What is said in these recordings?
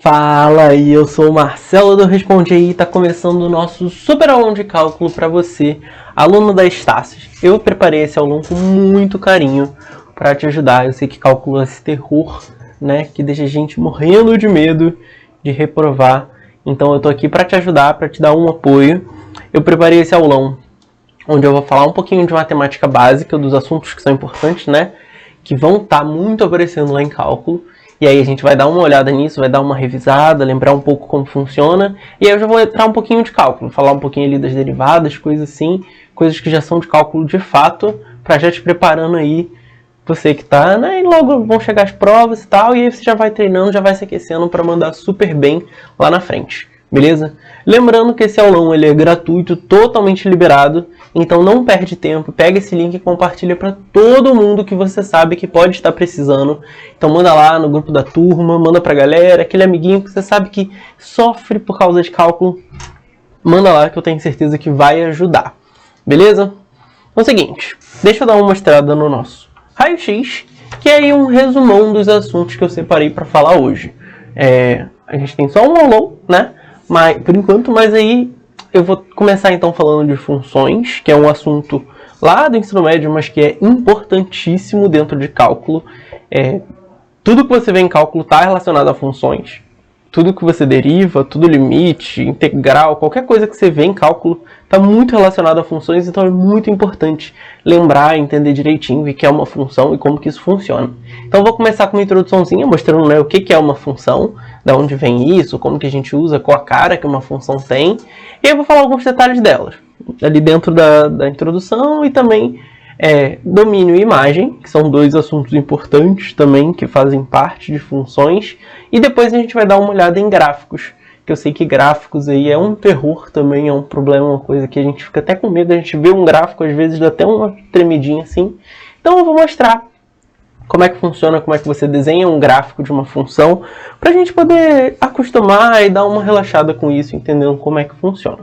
Fala aí, eu sou o Marcelo do Responde Aí e está começando o nosso super aulão de cálculo para você, aluno da Estácios. Eu preparei esse aulão com muito carinho para te ajudar. Eu sei que cálculo é esse terror, né, que deixa a gente morrendo de medo de reprovar. Então eu tô aqui para te ajudar, para te dar um apoio. Eu preparei esse aulão onde eu vou falar um pouquinho de matemática básica, dos assuntos que são importantes, né, que vão estar muito aparecendo lá em cálculo. E aí a gente vai dar uma olhada nisso, vai dar uma revisada, lembrar um pouco como funciona. E aí eu já vou entrar um pouquinho de cálculo, falar um pouquinho ali das derivadas, coisas assim, coisas que já são de cálculo de fato, para já te preparando aí, você que tá, né, e logo vão chegar as provas e tal, e aí você já vai treinando, já vai se aquecendo para mandar super bem lá na frente, beleza? Lembrando que esse aulão ele é gratuito, totalmente liberado, então não perde tempo, pega esse link e compartilha para todo mundo que você sabe que pode estar precisando. Então manda lá no grupo da turma, manda pra galera, aquele amiguinho que você sabe que sofre por causa de cálculo, manda lá que eu tenho certeza que vai ajudar, beleza? Então é o seguinte, deixa eu dar uma mostrada no nosso raio-x, que é aí um resumão dos assuntos que eu separei para falar hoje. A gente tem só um aulão, né? Mas, por enquanto, mas aí eu vou começar então falando de funções, que é um assunto lá do ensino médio, mas que é importantíssimo dentro de cálculo. Tudo que você vê em cálculo está relacionado a funções. Tudo que você deriva, tudo limite, integral, qualquer coisa que você vê em cálculo está muito relacionado a funções, então é muito importante lembrar, entender direitinho o que é uma função e como que isso funciona. Então eu vou começar com uma introduçãozinha mostrando, né, o que é uma função, de onde vem isso, como que a gente usa, qual a cara que uma função tem, e eu vou falar alguns detalhes delas, ali dentro da introdução e também domínio e imagem, que são dois assuntos importantes também, que fazem parte de funções, e depois a gente vai dar uma olhada em gráficos, que eu sei que gráficos aí é um terror também, é um problema, uma coisa que a gente fica até com medo, a gente vê um gráfico, às vezes dá até uma tremidinha assim. Então eu vou mostrar como é que funciona, como é que você desenha um gráfico de uma função, para a gente poder acostumar e dar uma relaxada com isso, entendendo como é que funciona.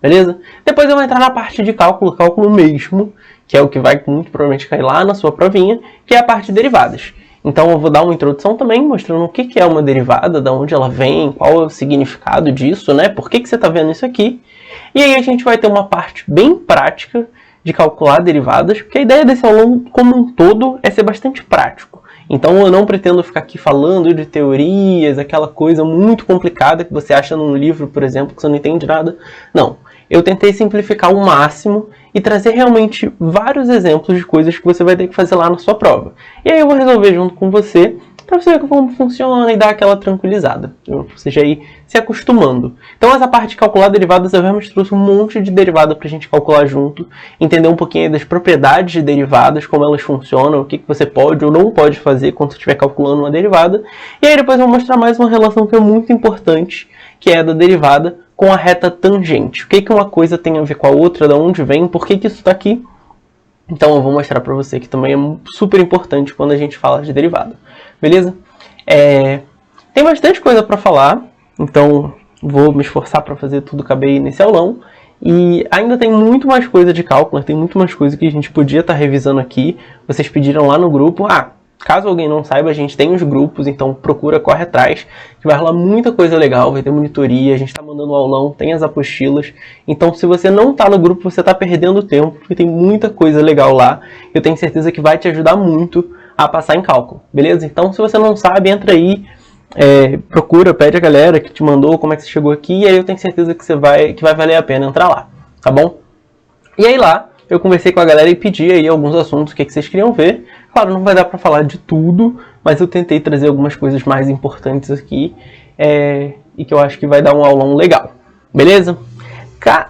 Beleza? Depois eu vou entrar na parte de cálculo, cálculo mesmo, que é o que vai muito provavelmente cair lá na sua provinha, que é a parte de derivadas. Então eu vou dar uma introdução também, mostrando o que é uma derivada, de onde ela vem, qual é o significado disso, né? Por que você está vendo isso aqui? E aí a gente vai ter uma parte bem prática de calcular derivadas, porque a ideia desse aulão como um todo é ser bastante prático. Então eu não pretendo ficar aqui falando de teorias, aquela coisa muito complicada que você acha num livro, por exemplo, que você não entende nada. Não. Eu tentei simplificar o máximo e trazer realmente vários exemplos de coisas que você vai ter que fazer lá na sua prova. E aí eu vou resolver junto com você, para você ver como funciona e dar aquela tranquilizada. Você já ir se acostumando. Então essa parte de calcular derivadas, eu realmente trouxe um monte de derivada para a gente calcular junto, entender um pouquinho das propriedades de derivadas, como elas funcionam, o que você pode ou não pode fazer quando você estiver calculando uma derivada. E aí depois eu vou mostrar mais uma relação que é muito importante, que é a da derivada com a reta tangente. O que uma coisa tem a ver com a outra, de onde vem, por que isso está aqui. Então eu vou mostrar para você que também é super importante quando a gente fala de derivada. Beleza? Tem bastante coisa para falar, então vou me esforçar para fazer tudo caber nesse aulão. E ainda tem muito mais coisa de cálculo, tem muito mais coisa que a gente podia estar revisando aqui. Vocês pediram lá no grupo, caso alguém não saiba, a gente tem os grupos, então procura, corre atrás, que vai rolar muita coisa legal, vai ter monitoria, a gente está mandando aulão, tem as apostilas. Então se você não está no grupo, você está perdendo tempo, porque tem muita coisa legal lá. Eu tenho certeza que vai te ajudar muito a passar em cálculo, beleza? Então se você não sabe, entra aí, procura, pede a galera que te mandou, como é que você chegou aqui, e aí eu tenho certeza que vai valer a pena entrar lá, tá bom? E aí lá, eu conversei com a galera e pedi aí alguns assuntos, o que vocês queriam ver. Claro, não vai dar para falar de tudo, mas eu tentei trazer algumas coisas mais importantes aqui, e que eu acho que vai dar um aulão legal, beleza?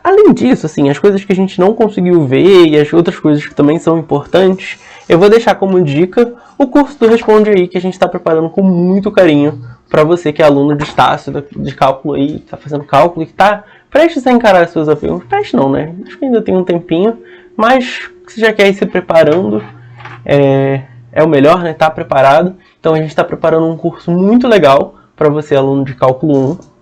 Além disso, assim, as coisas que a gente não conseguiu ver e as outras coisas que também são importantes, eu vou deixar como dica o curso do Responde Aí, que a gente está preparando com muito carinho para você que é aluno de Estácio, de cálculo aí, está fazendo cálculo e que está prestes a encarar as suas desafios. Prestes não, né? Acho que ainda tem um tempinho, mas você já quer ir se preparando, é o melhor, né? Tá preparado. Então a gente está preparando um curso muito legal para você, aluno de cálculo 1.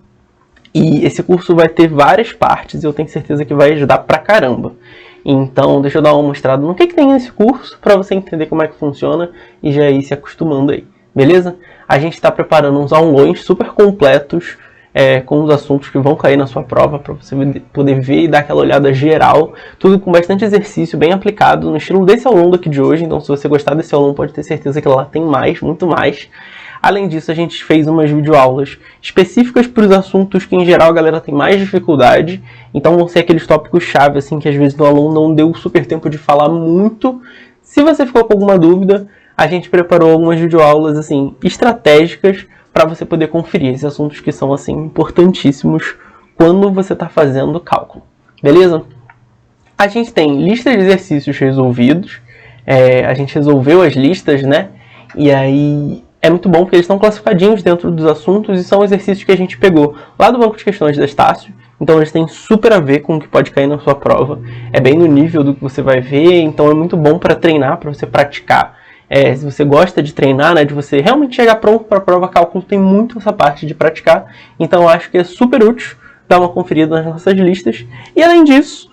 E esse curso vai ter várias partes e eu tenho certeza que vai ajudar pra caramba. Então deixa eu dar uma mostrada no que tem nesse curso para você entender como é que funciona e já ir se acostumando aí. beleza? A gente está preparando uns aulões super completos, com os assuntos que vão cair na sua prova, para você poder ver e dar aquela olhada geral, tudo com bastante exercício, bem aplicado, no estilo desse aulão daqui de hoje. Então se você gostar desse aulão, pode ter certeza que lá tem mais, muito mais. Além disso, a gente fez umas videoaulas específicas para os assuntos que, em geral, a galera tem mais dificuldade. Então vão ser aqueles tópicos-chave, assim, que às vezes o aluno não deu super tempo de falar muito. Se você ficou com alguma dúvida, a gente preparou algumas videoaulas, assim, estratégicas para você poder conferir esses assuntos que são, assim, importantíssimos quando você está fazendo cálculo, beleza? A gente tem listas de exercícios resolvidos, a gente resolveu as listas, né? E aí é muito bom porque eles estão classificadinhos dentro dos assuntos e são exercícios que a gente pegou lá do banco de questões da Estácio. Então eles têm super a ver com o que pode cair na sua prova. É bem no nível do que você vai ver, então é muito bom para treinar, para você praticar. Se você gosta de treinar, né, de você realmente chegar pronto para a prova, cálculo tem muito essa parte de praticar. Então eu acho que é super útil dar uma conferida nas nossas listas. E além disso,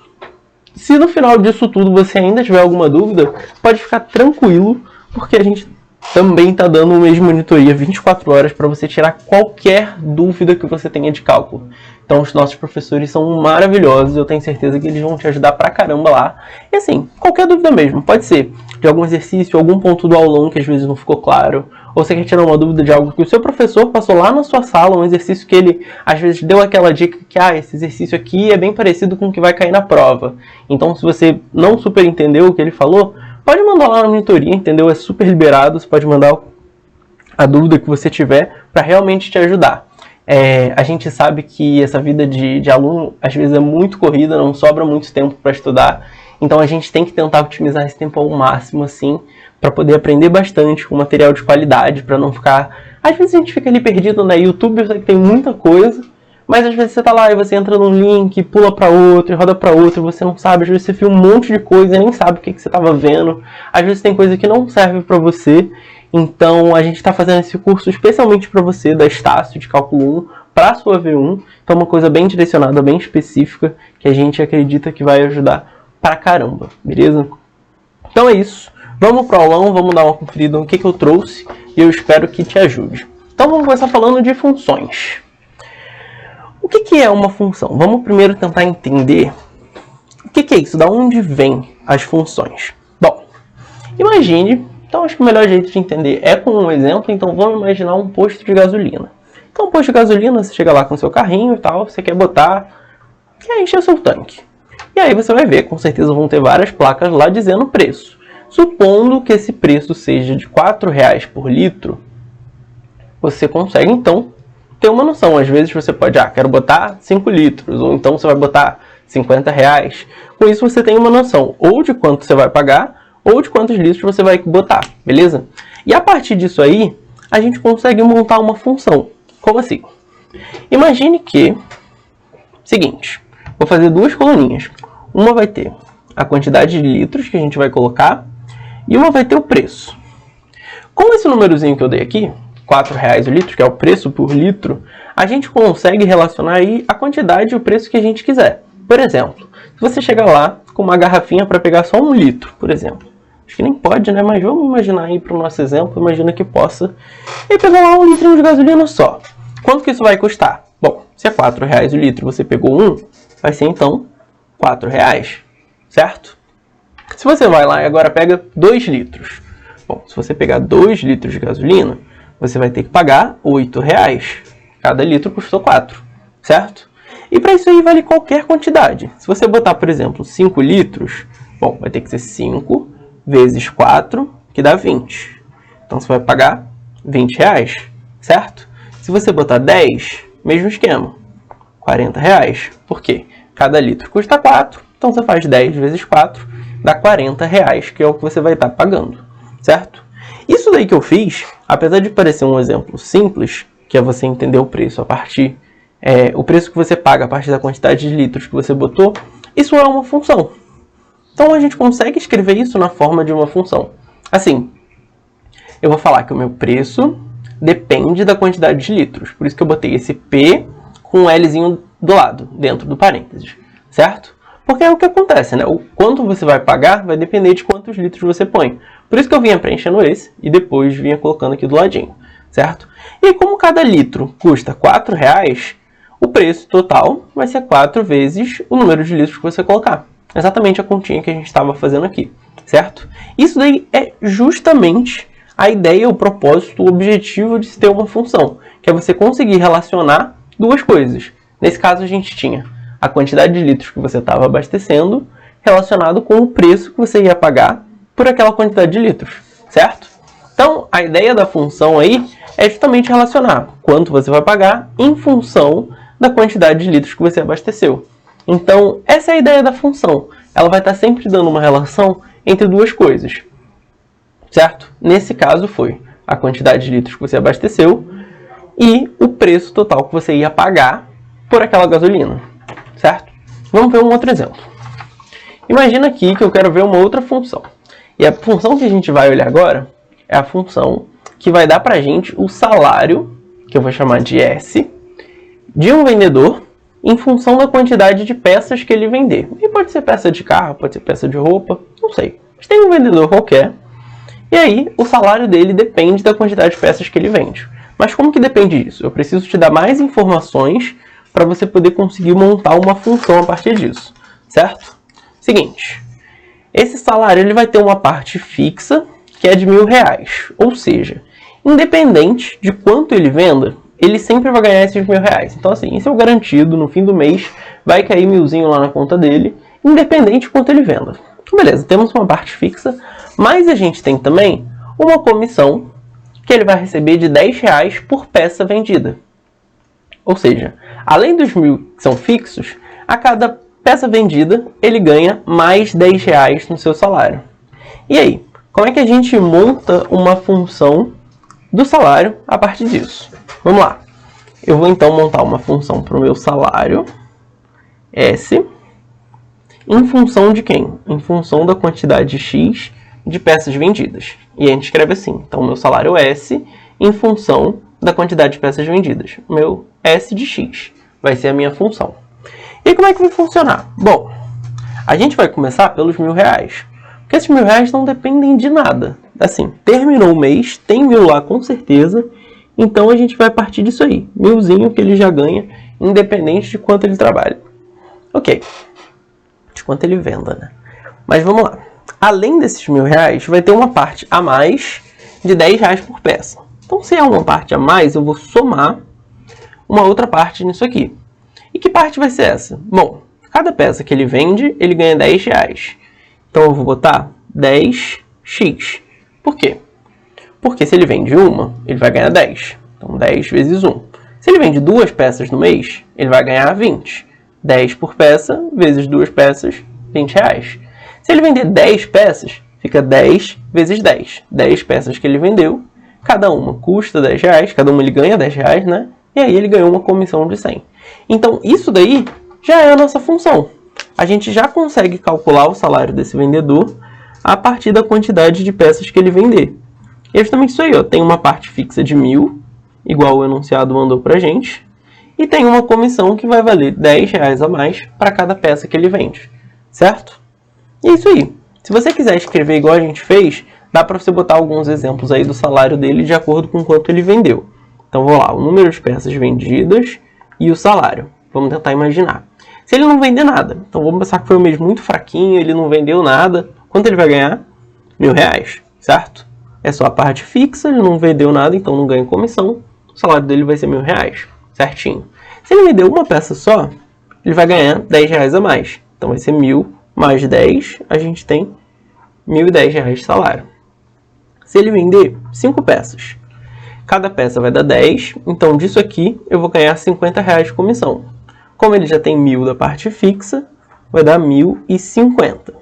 se no final disso tudo você ainda tiver alguma dúvida, pode ficar tranquilo, porque a gente também está dando um mês de monitoria 24 horas para você tirar qualquer dúvida que você tenha de cálculo. Então os nossos professores são maravilhosos, eu tenho certeza que eles vão te ajudar pra caramba lá. E assim, qualquer dúvida mesmo, pode ser de algum exercício, algum ponto do aulão que às vezes não ficou claro, ou você quer tirar uma dúvida de algo que o seu professor passou lá na sua sala, um exercício que ele às vezes deu aquela dica que esse exercício aqui é bem parecido com o que vai cair na prova. Então se você não super entendeu o que ele falou, pode mandar lá na monitoria, entendeu? É super liberado, você pode mandar a dúvida que você tiver para realmente te ajudar. A gente sabe que essa vida de aluno às vezes é muito corrida, não sobra muito tempo para estudar, então a gente tem que tentar otimizar esse tempo ao máximo, assim, para poder aprender bastante com material de qualidade, para não ficar... Às vezes a gente fica ali perdido na YouTube, eu sei que tem muita coisa, mas às vezes você tá lá e você entra num link, pula para outro, roda para outro, você não sabe, às vezes você viu um monte de coisa e nem sabe o que você estava vendo, às vezes tem coisa que não serve para você. Então a gente está fazendo esse curso especialmente para você, da Estácio, de Cálculo 1, para a sua V1. Então uma coisa bem direcionada, bem específica, que a gente acredita que vai ajudar pra caramba, beleza? Então é isso. Vamos pro aulão, vamos dar uma conferida no que eu trouxe e eu espero que te ajude. Então vamos começar falando de funções. O que é uma função? Vamos primeiro tentar entender o que é isso, da onde vêm as funções. Bom, imagine... Então acho que o melhor jeito de entender é com um exemplo, então vamos imaginar um posto de gasolina. Então, um posto de gasolina, você chega lá com seu carrinho e tal, você quer encher seu tanque. E aí você vai ver, com certeza vão ter várias placas lá dizendo o preço. Supondo que esse preço seja de R$4 por litro, você consegue então ter uma noção. Às vezes você pode, quero botar 5 litros, ou então você vai botar R$50. Com isso você tem uma noção, ou de quanto você vai pagar, ou de quantos litros você vai botar, beleza? E a partir disso aí, a gente consegue montar uma função. Como assim? Imagine que... Seguinte, vou fazer duas coluninhas. Uma vai ter a quantidade de litros que a gente vai colocar, e uma vai ter o preço. Com esse númerozinho que eu dei aqui, R$4 o litro, que é o preço por litro, a gente consegue relacionar aí a quantidade e o preço que a gente quiser. Por exemplo, se você chegar lá com uma garrafinha para pegar só 1 litro, por exemplo. Acho que nem pode, né? Mas vamos imaginar aí para o nosso exemplo, imagina que possa. E pegar lá 1 litro de gasolina só. Quanto que isso vai custar? Bom, se é R$4 o litro, você pegou 1, vai ser então R$4, certo? Se você vai lá e agora pega 2 litros. Bom, se você pegar 2 litros de gasolina, você vai ter que pagar R$8. Cada litro custou 4, certo? E para isso aí vale qualquer quantidade. Se você botar, por exemplo, 5 litros, bom, vai ter que ser 5 vezes 4, que dá 20. Então você vai pagar R$20, certo? Se você botar 10, mesmo esquema, R$40. Por quê? Cada litro custa 4, então você faz 10 vezes 4, dá R$40, que é o que você vai estar pagando, certo? Isso daí que eu fiz, apesar de parecer um exemplo simples, que é você entender o preço a partir, o preço que você paga a partir da quantidade de litros que você botou, isso é uma função. Então a gente consegue escrever isso na forma de uma função. Assim, eu vou falar que o meu preço depende da quantidade de litros. Por isso que eu botei esse P com um Lzinho do lado, dentro do parênteses, certo? Porque é o que acontece, né? O quanto você vai pagar vai depender de quantos litros você põe. Por isso que eu vinha preenchendo esse e depois vinha colocando aqui do ladinho, certo? E como cada litro custa R$4, o preço total vai ser 4 vezes o número de litros que você colocar. Exatamente a continha que a gente estava fazendo aqui, certo? Isso daí é justamente a ideia, o propósito, o objetivo de se ter uma função, que é você conseguir relacionar duas coisas. Nesse caso, a gente tinha a quantidade de litros que você estava abastecendo relacionado com o preço que você ia pagar por aquela quantidade de litros, certo? Então, a ideia da função aí é justamente relacionar quanto você vai pagar em função da quantidade de litros que você abasteceu. Então, essa é a ideia da função. Ela vai estar sempre dando uma relação entre duas coisas, certo? Nesse caso foi a quantidade de litros que você abasteceu e o preço total que você ia pagar por aquela gasolina, certo? Vamos ver um outro exemplo. Imagina aqui que eu quero ver uma outra função. E a função que a gente vai olhar agora é a função que vai dar pra gente o salário, que eu vou chamar de S, de um vendedor em função da quantidade de peças que ele vender. E pode ser peça de carro, pode ser peça de roupa, não sei. Mas tem um vendedor qualquer. E aí, o salário dele depende da quantidade de peças que ele vende. Mas como que depende disso? Eu preciso te dar mais informações para você poder conseguir montar uma função a partir disso, certo? Seguinte, esse salário ele vai ter uma parte fixa que é de R$1.000. Ou seja, independente de quanto ele venda, ele sempre vai ganhar esses R$1.000. Então assim, isso é o garantido, no fim do mês vai cair 1.000zinho lá na conta dele, independente de quanto ele venda. Então beleza, temos uma parte fixa, mas a gente tem também uma comissão que ele vai receber de R$10 por peça vendida. Ou seja, além dos 1.000 que são fixos, a cada peça vendida ele ganha mais R$10 no seu salário. E aí, como é que a gente monta uma função do salário a partir disso? Vamos lá. Eu vou então montar uma função para o meu salário, S, em função de quem? Em função da quantidade X de peças vendidas. E a gente escreve assim. Então, meu salário S em função da quantidade de peças vendidas. Meu S de X vai ser a minha função. E como é que vai funcionar? Bom, a gente vai começar pelos R$1.000. Porque esses R$1.000 não dependem de nada. Assim, terminou o mês, tem 1.000 lá com certeza. Então a gente vai partir disso aí. 1.000zinho que ele já ganha, independente de quanto ele trabalha. Ok. De quanto ele venda, né? Mas vamos lá. Além desses R$1.000, vai ter uma parte a mais de R$10 por peça. Então, se é uma parte a mais, eu vou somar uma outra parte nisso aqui. E que parte vai ser essa? Bom, cada peça que ele vende, ele ganha R$10. Então, eu vou botar 10x. Por quê? Porque se ele vende uma, ele vai ganhar 10. Então, 10 vezes 1. Se ele vende 2 peças no mês, ele vai ganhar 20. 10 por peça vezes 2 peças, R$20. Se ele vender 10 peças, fica 10 vezes 10. 10 peças que ele vendeu, cada uma custa R$10, cada uma ele ganha R$10, né? E aí ele ganhou uma comissão de 100. Então, isso daí já é a nossa função. A gente já consegue calcular o salário desse vendedor a partir da quantidade de peças que ele vender. E é justamente isso aí, ó. Tem uma parte fixa de 1.000, igual o enunciado mandou pra gente, e tem uma comissão que vai valer R$10 a mais para cada peça que ele vende, certo? E é isso aí. Se você quiser escrever igual a gente fez, dá para você botar alguns exemplos aí do salário dele de acordo com quanto ele vendeu. Então, vou lá, o número de peças vendidas e o salário. Vamos tentar imaginar. Se ele não vender nada, então vamos pensar que foi um mês muito fraquinho, ele não vendeu nada, quanto ele vai ganhar? R$1.000, certo? É só a parte fixa, ele não vendeu nada, então não ganha comissão, o salário dele vai ser R$1.000, certinho. Se ele vendeu uma peça só, ele vai ganhar R$10 a mais. Então vai ser 1.000 mais 10, a gente tem R$1.010 de salário. Se ele vender 5 peças, cada peça vai dar 10, então disso aqui eu vou ganhar R$50 de comissão. Como ele já tem 1.000 da parte fixa, vai dar 1.050.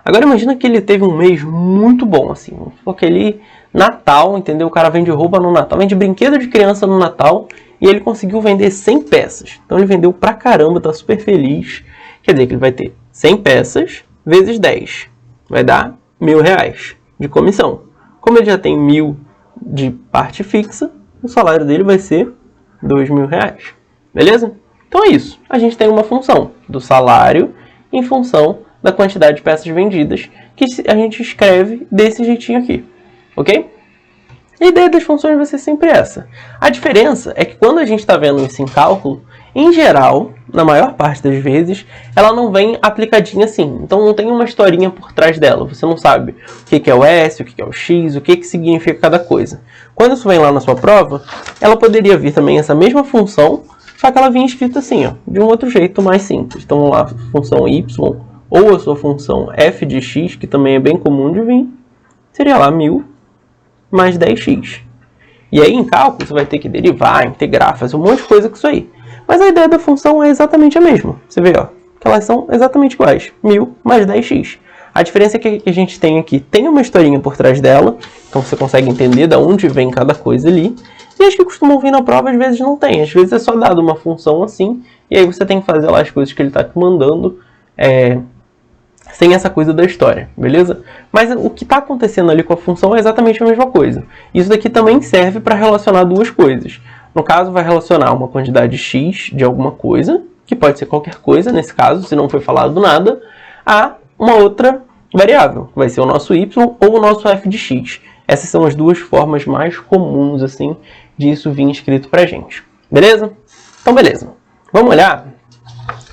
Agora imagina que ele teve um mês muito bom, assim, aquele Natal, entendeu? O cara vende roupa no Natal, vende brinquedo de criança no Natal, e ele conseguiu vender 100 peças. Então ele vendeu pra caramba, tá super feliz. Quer dizer que ele vai ter 100 peças vezes 10. Vai dar R$1.000 de comissão. Como ele já tem 1.000 de parte fixa, o salário dele vai ser R$2.000. Beleza? Então é isso. A gente tem uma função do salário em função da quantidade de peças vendidas, que a gente escreve desse jeitinho aqui, ok? A ideia das funções vai ser sempre essa. A diferença é que quando a gente está vendo isso em cálculo, em geral, na maior parte das vezes, ela não vem aplicadinha assim. Então não tem uma historinha por trás dela. Você não sabe o que é o S, o que é o X, o que significa cada coisa. Quando isso vem lá na sua prova, ela poderia vir também essa mesma função, só que ela vinha escrita assim, ó, de um outro jeito mais simples. Então vamos lá, função y, ou a sua função f de x, que também é bem comum de vir, seria lá 1000 mais 10x. E aí em cálculo você vai ter que derivar, integrar, fazer um monte de coisa com isso aí. Mas a ideia da função é exatamente a mesma. Você vê, ó, que elas são exatamente iguais. 1000 mais 10x. A diferença é que a gente tem aqui, tem uma historinha por trás dela, então você consegue entender de onde vem cada coisa ali. E as que costumam vir na prova, às vezes não tem. Às vezes é só dado uma função assim, e aí você tem que fazer lá as coisas que ele está te mandando, sem essa coisa da história, beleza? Mas o que está acontecendo ali com a função é exatamente a mesma coisa. Isso daqui também serve para relacionar duas coisas. No caso, vai relacionar uma quantidade x de alguma coisa, que pode ser qualquer coisa, nesse caso, se não foi falado nada, a uma outra variável, que vai ser o nosso y ou o nosso f de x. Essas são as duas formas mais comuns, assim, disso vir escrito pra gente. Beleza? Então, beleza. Vamos olhar,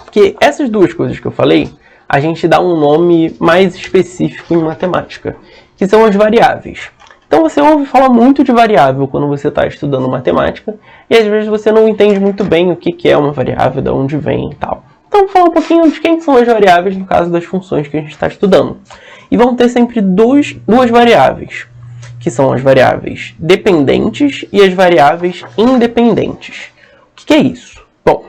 porque essas duas coisas que eu falei, a gente dá um nome mais específico em matemática, que são as variáveis. Então você ouve falar muito de variável quando você está estudando matemática, e às vezes você não entende muito bem o que é uma variável, de onde vem e tal. Então vou falar um pouquinho de quem são as variáveis no caso das funções que a gente está estudando. E vão ter sempre duas variáveis, que são as variáveis dependentes e as variáveis independentes. O que é isso? Bom,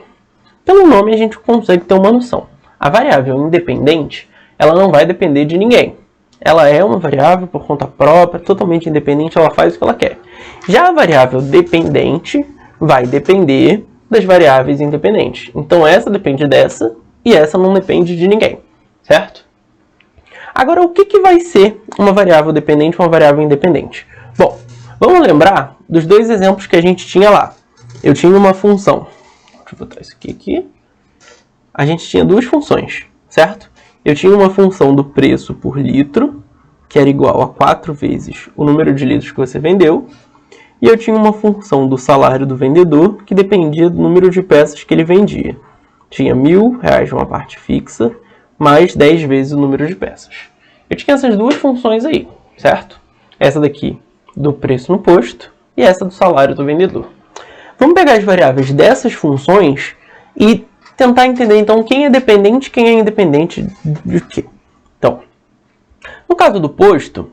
pelo nome a gente consegue ter uma noção. A variável independente, ela não vai depender de ninguém. Ela é uma variável por conta própria, totalmente independente, ela faz o que ela quer. Já a variável dependente vai depender das variáveis independentes. Então essa depende dessa e essa não depende de ninguém, certo? Agora, o que vai ser uma variável dependente e uma variável independente? Bom, vamos lembrar dos dois exemplos que a gente tinha lá. Eu tinha uma função. Deixa eu botar isso aqui. A gente tinha duas funções, certo? Eu tinha uma função do preço por litro, que era igual a 4 vezes o número de litros que você vendeu. E eu tinha uma função do salário do vendedor, que dependia do número de peças que ele vendia. Tinha R$1.000 uma parte fixa, mais 10 vezes o número de peças. Eu tinha essas duas funções aí, certo? Essa daqui do preço no posto e essa do salário do vendedor. Vamos pegar as variáveis dessas funções e tentar entender, então, quem é dependente e quem é independente de quê. Então, no caso do posto,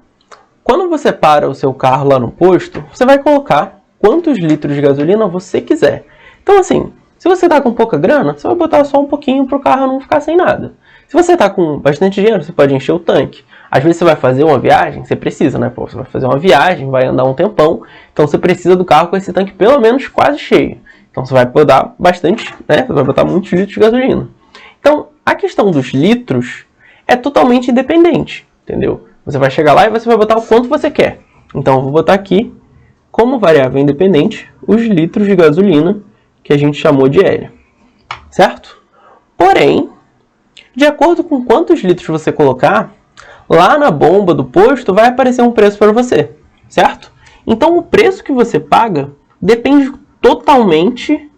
quando você para o seu carro lá no posto, você vai colocar quantos litros de gasolina você quiser. Então, assim, se você está com pouca grana, você vai botar só um pouquinho para o carro não ficar sem nada. Se você está com bastante dinheiro, você pode encher o tanque. Às vezes você vai fazer uma viagem, você precisa, né? Pô, você vai fazer uma viagem, vai andar um tempão, então você precisa do carro com esse tanque pelo menos quase cheio. Então você vai botar bastante, né? Você vai botar muitos litros de gasolina. Então, a questão dos litros é totalmente independente, entendeu? Você vai chegar lá e você vai botar o quanto você quer. Então, eu vou botar aqui, como variável independente, os litros de gasolina que a gente chamou de L, certo? Porém, de acordo com quantos litros você colocar, lá na bomba do posto vai aparecer um preço para você, certo? Então, o preço que você paga depende totalmente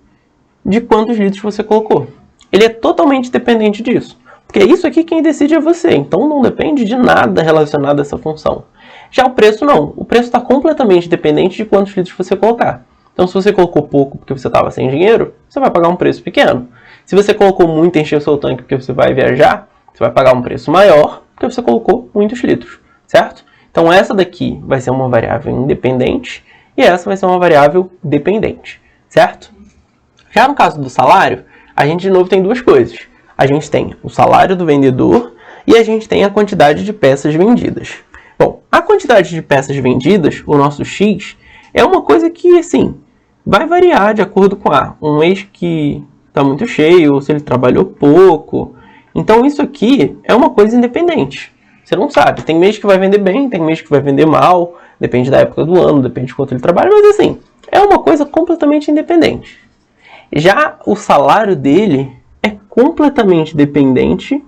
de quantos litros você colocou. Ele é totalmente dependente disso. Porque isso aqui quem decide é você. Então não depende de nada relacionado a essa função. Já o preço não. O preço está completamente dependente de quantos litros você colocar. Então se você colocou pouco porque você estava sem dinheiro, você vai pagar um preço pequeno. Se você colocou muito e encheu o seu tanque porque você vai viajar, você vai pagar um preço maior porque você colocou muitos litros, certo? Então essa daqui vai ser uma variável independente e essa vai ser uma variável dependente, certo? Já no caso do salário, a gente de novo tem duas coisas. A gente tem o salário do vendedor e a gente tem a quantidade de peças vendidas. Bom, a quantidade de peças vendidas, o nosso X, é uma coisa que, assim, vai variar de acordo com um mês que está muito cheio, ou se ele trabalhou pouco. Então isso aqui é uma coisa independente. Você não sabe, tem mês que vai vender bem, tem mês que vai vender mal, depende da época do ano, depende de quanto ele trabalha, mas assim, é uma coisa completamente independente. Já o salário dele é completamente dependente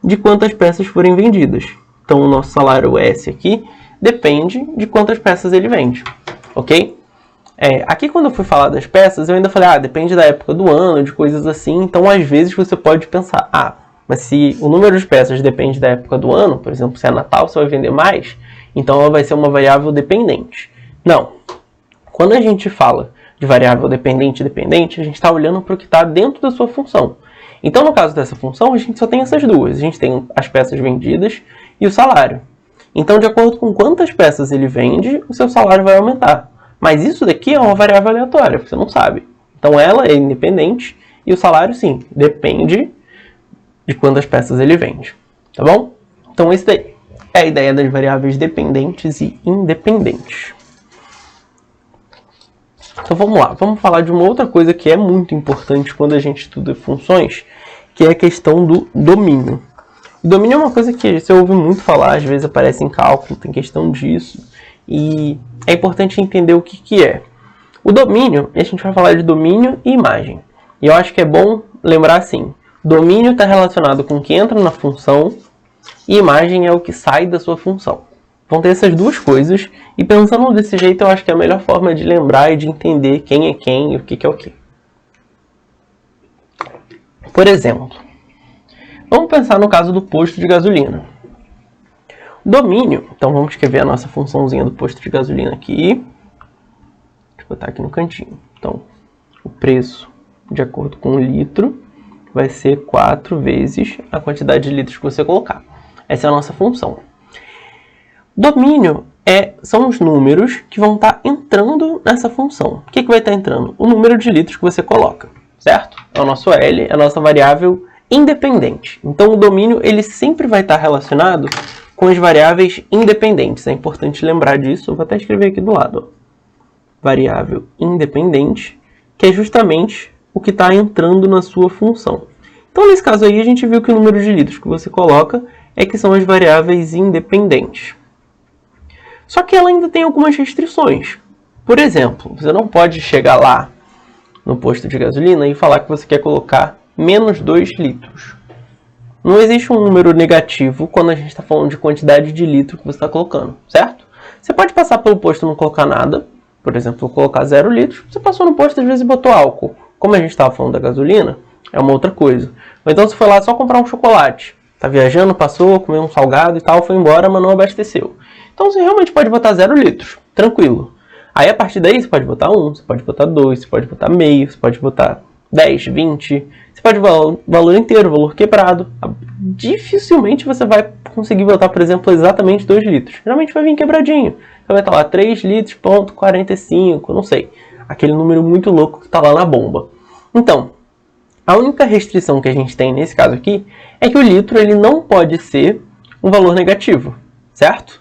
de quantas peças forem vendidas. Então, o nosso salário S aqui depende de quantas peças ele vende, ok? Aqui, quando eu fui falar das peças, eu ainda falei, depende da época do ano, de coisas assim. Então, às vezes, você pode pensar, mas se o número de peças depende da época do ano, por exemplo, se é Natal, você vai vender mais, então ela vai ser uma variável dependente. Não. Quando a gente fala de variável dependente, a gente está olhando para o que está dentro da sua função. Então, no caso dessa função, a gente só tem essas duas. A gente tem as peças vendidas e o salário. Então, de acordo com quantas peças ele vende, o seu salário vai aumentar. Mas isso daqui é uma variável aleatória, você não sabe. Então, ela é independente e o salário, sim, depende de quantas peças ele vende. Tá bom? Então, esse daí é a ideia das variáveis dependentes e independentes. Então vamos lá, vamos falar de uma outra coisa que é muito importante quando a gente estuda funções, que é a questão do domínio. O domínio é uma coisa que você ouve muito falar, às vezes aparece em cálculo, tem questão disso, e é importante entender o que é. O domínio, a gente vai falar de domínio e imagem. E eu acho que é bom lembrar assim, domínio está relacionado com o que entra na função, e imagem é o que sai da sua função. Vão ter essas duas coisas, e pensando desse jeito, eu acho que é a melhor forma de lembrar e de entender quem é quem e o que é o que. Por exemplo, vamos pensar no caso do posto de gasolina. Domínio, então vamos escrever a nossa funçãozinha do posto de gasolina aqui. Deixa eu botar aqui no cantinho. Então, o preço, de acordo com o litro, vai ser 4 vezes a quantidade de litros que você colocar. Essa é a nossa função. Domínio são os números que vão estar entrando nessa função. O que vai estar entrando? O número de litros que você coloca, certo? É o nosso L, é a nossa variável independente. Então, o domínio ele sempre vai estar relacionado com as variáveis independentes. É importante lembrar disso. Eu vou até escrever aqui do lado. Variável independente, que é justamente o que está entrando na sua função. Então, nesse caso aí, a gente viu que o número de litros que você coloca que são as variáveis independentes. Só que ela ainda tem algumas restrições. Por exemplo, você não pode chegar lá no posto de gasolina e falar que você quer colocar menos 2 litros. Não existe um número negativo quando a gente está falando de quantidade de litro que você está colocando, certo? Você pode passar pelo posto e não colocar nada. Por exemplo, colocar 0 litros. Você passou no posto e às vezes botou álcool. Como a gente estava falando da gasolina, é uma outra coisa. Ou então você foi lá só comprar um chocolate. Tá viajando, passou, comeu um salgado e tal, foi embora, mas não abasteceu. Então você realmente pode botar 0 litros, tranquilo. Aí a partir daí você pode botar 1, você pode botar 2, você pode botar meio, você pode botar 10, 20, você pode botar o valor inteiro, valor quebrado. Dificilmente você vai conseguir botar, por exemplo, exatamente 2 litros. Geralmente vai vir quebradinho. Então vai estar lá 3 litros, ponto 45, não sei. Aquele número muito louco que está lá na bomba. Então, a única restrição que a gente tem nesse caso aqui é que o litro ele não pode ser um valor negativo, certo?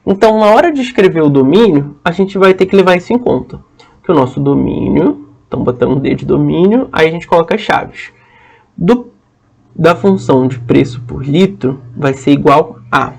Então, na hora de escrever o domínio, a gente vai ter que levar isso em conta. Que o nosso domínio, então botamos um D de domínio, aí a gente coloca as chaves. Da função de preço por litro vai ser igual a.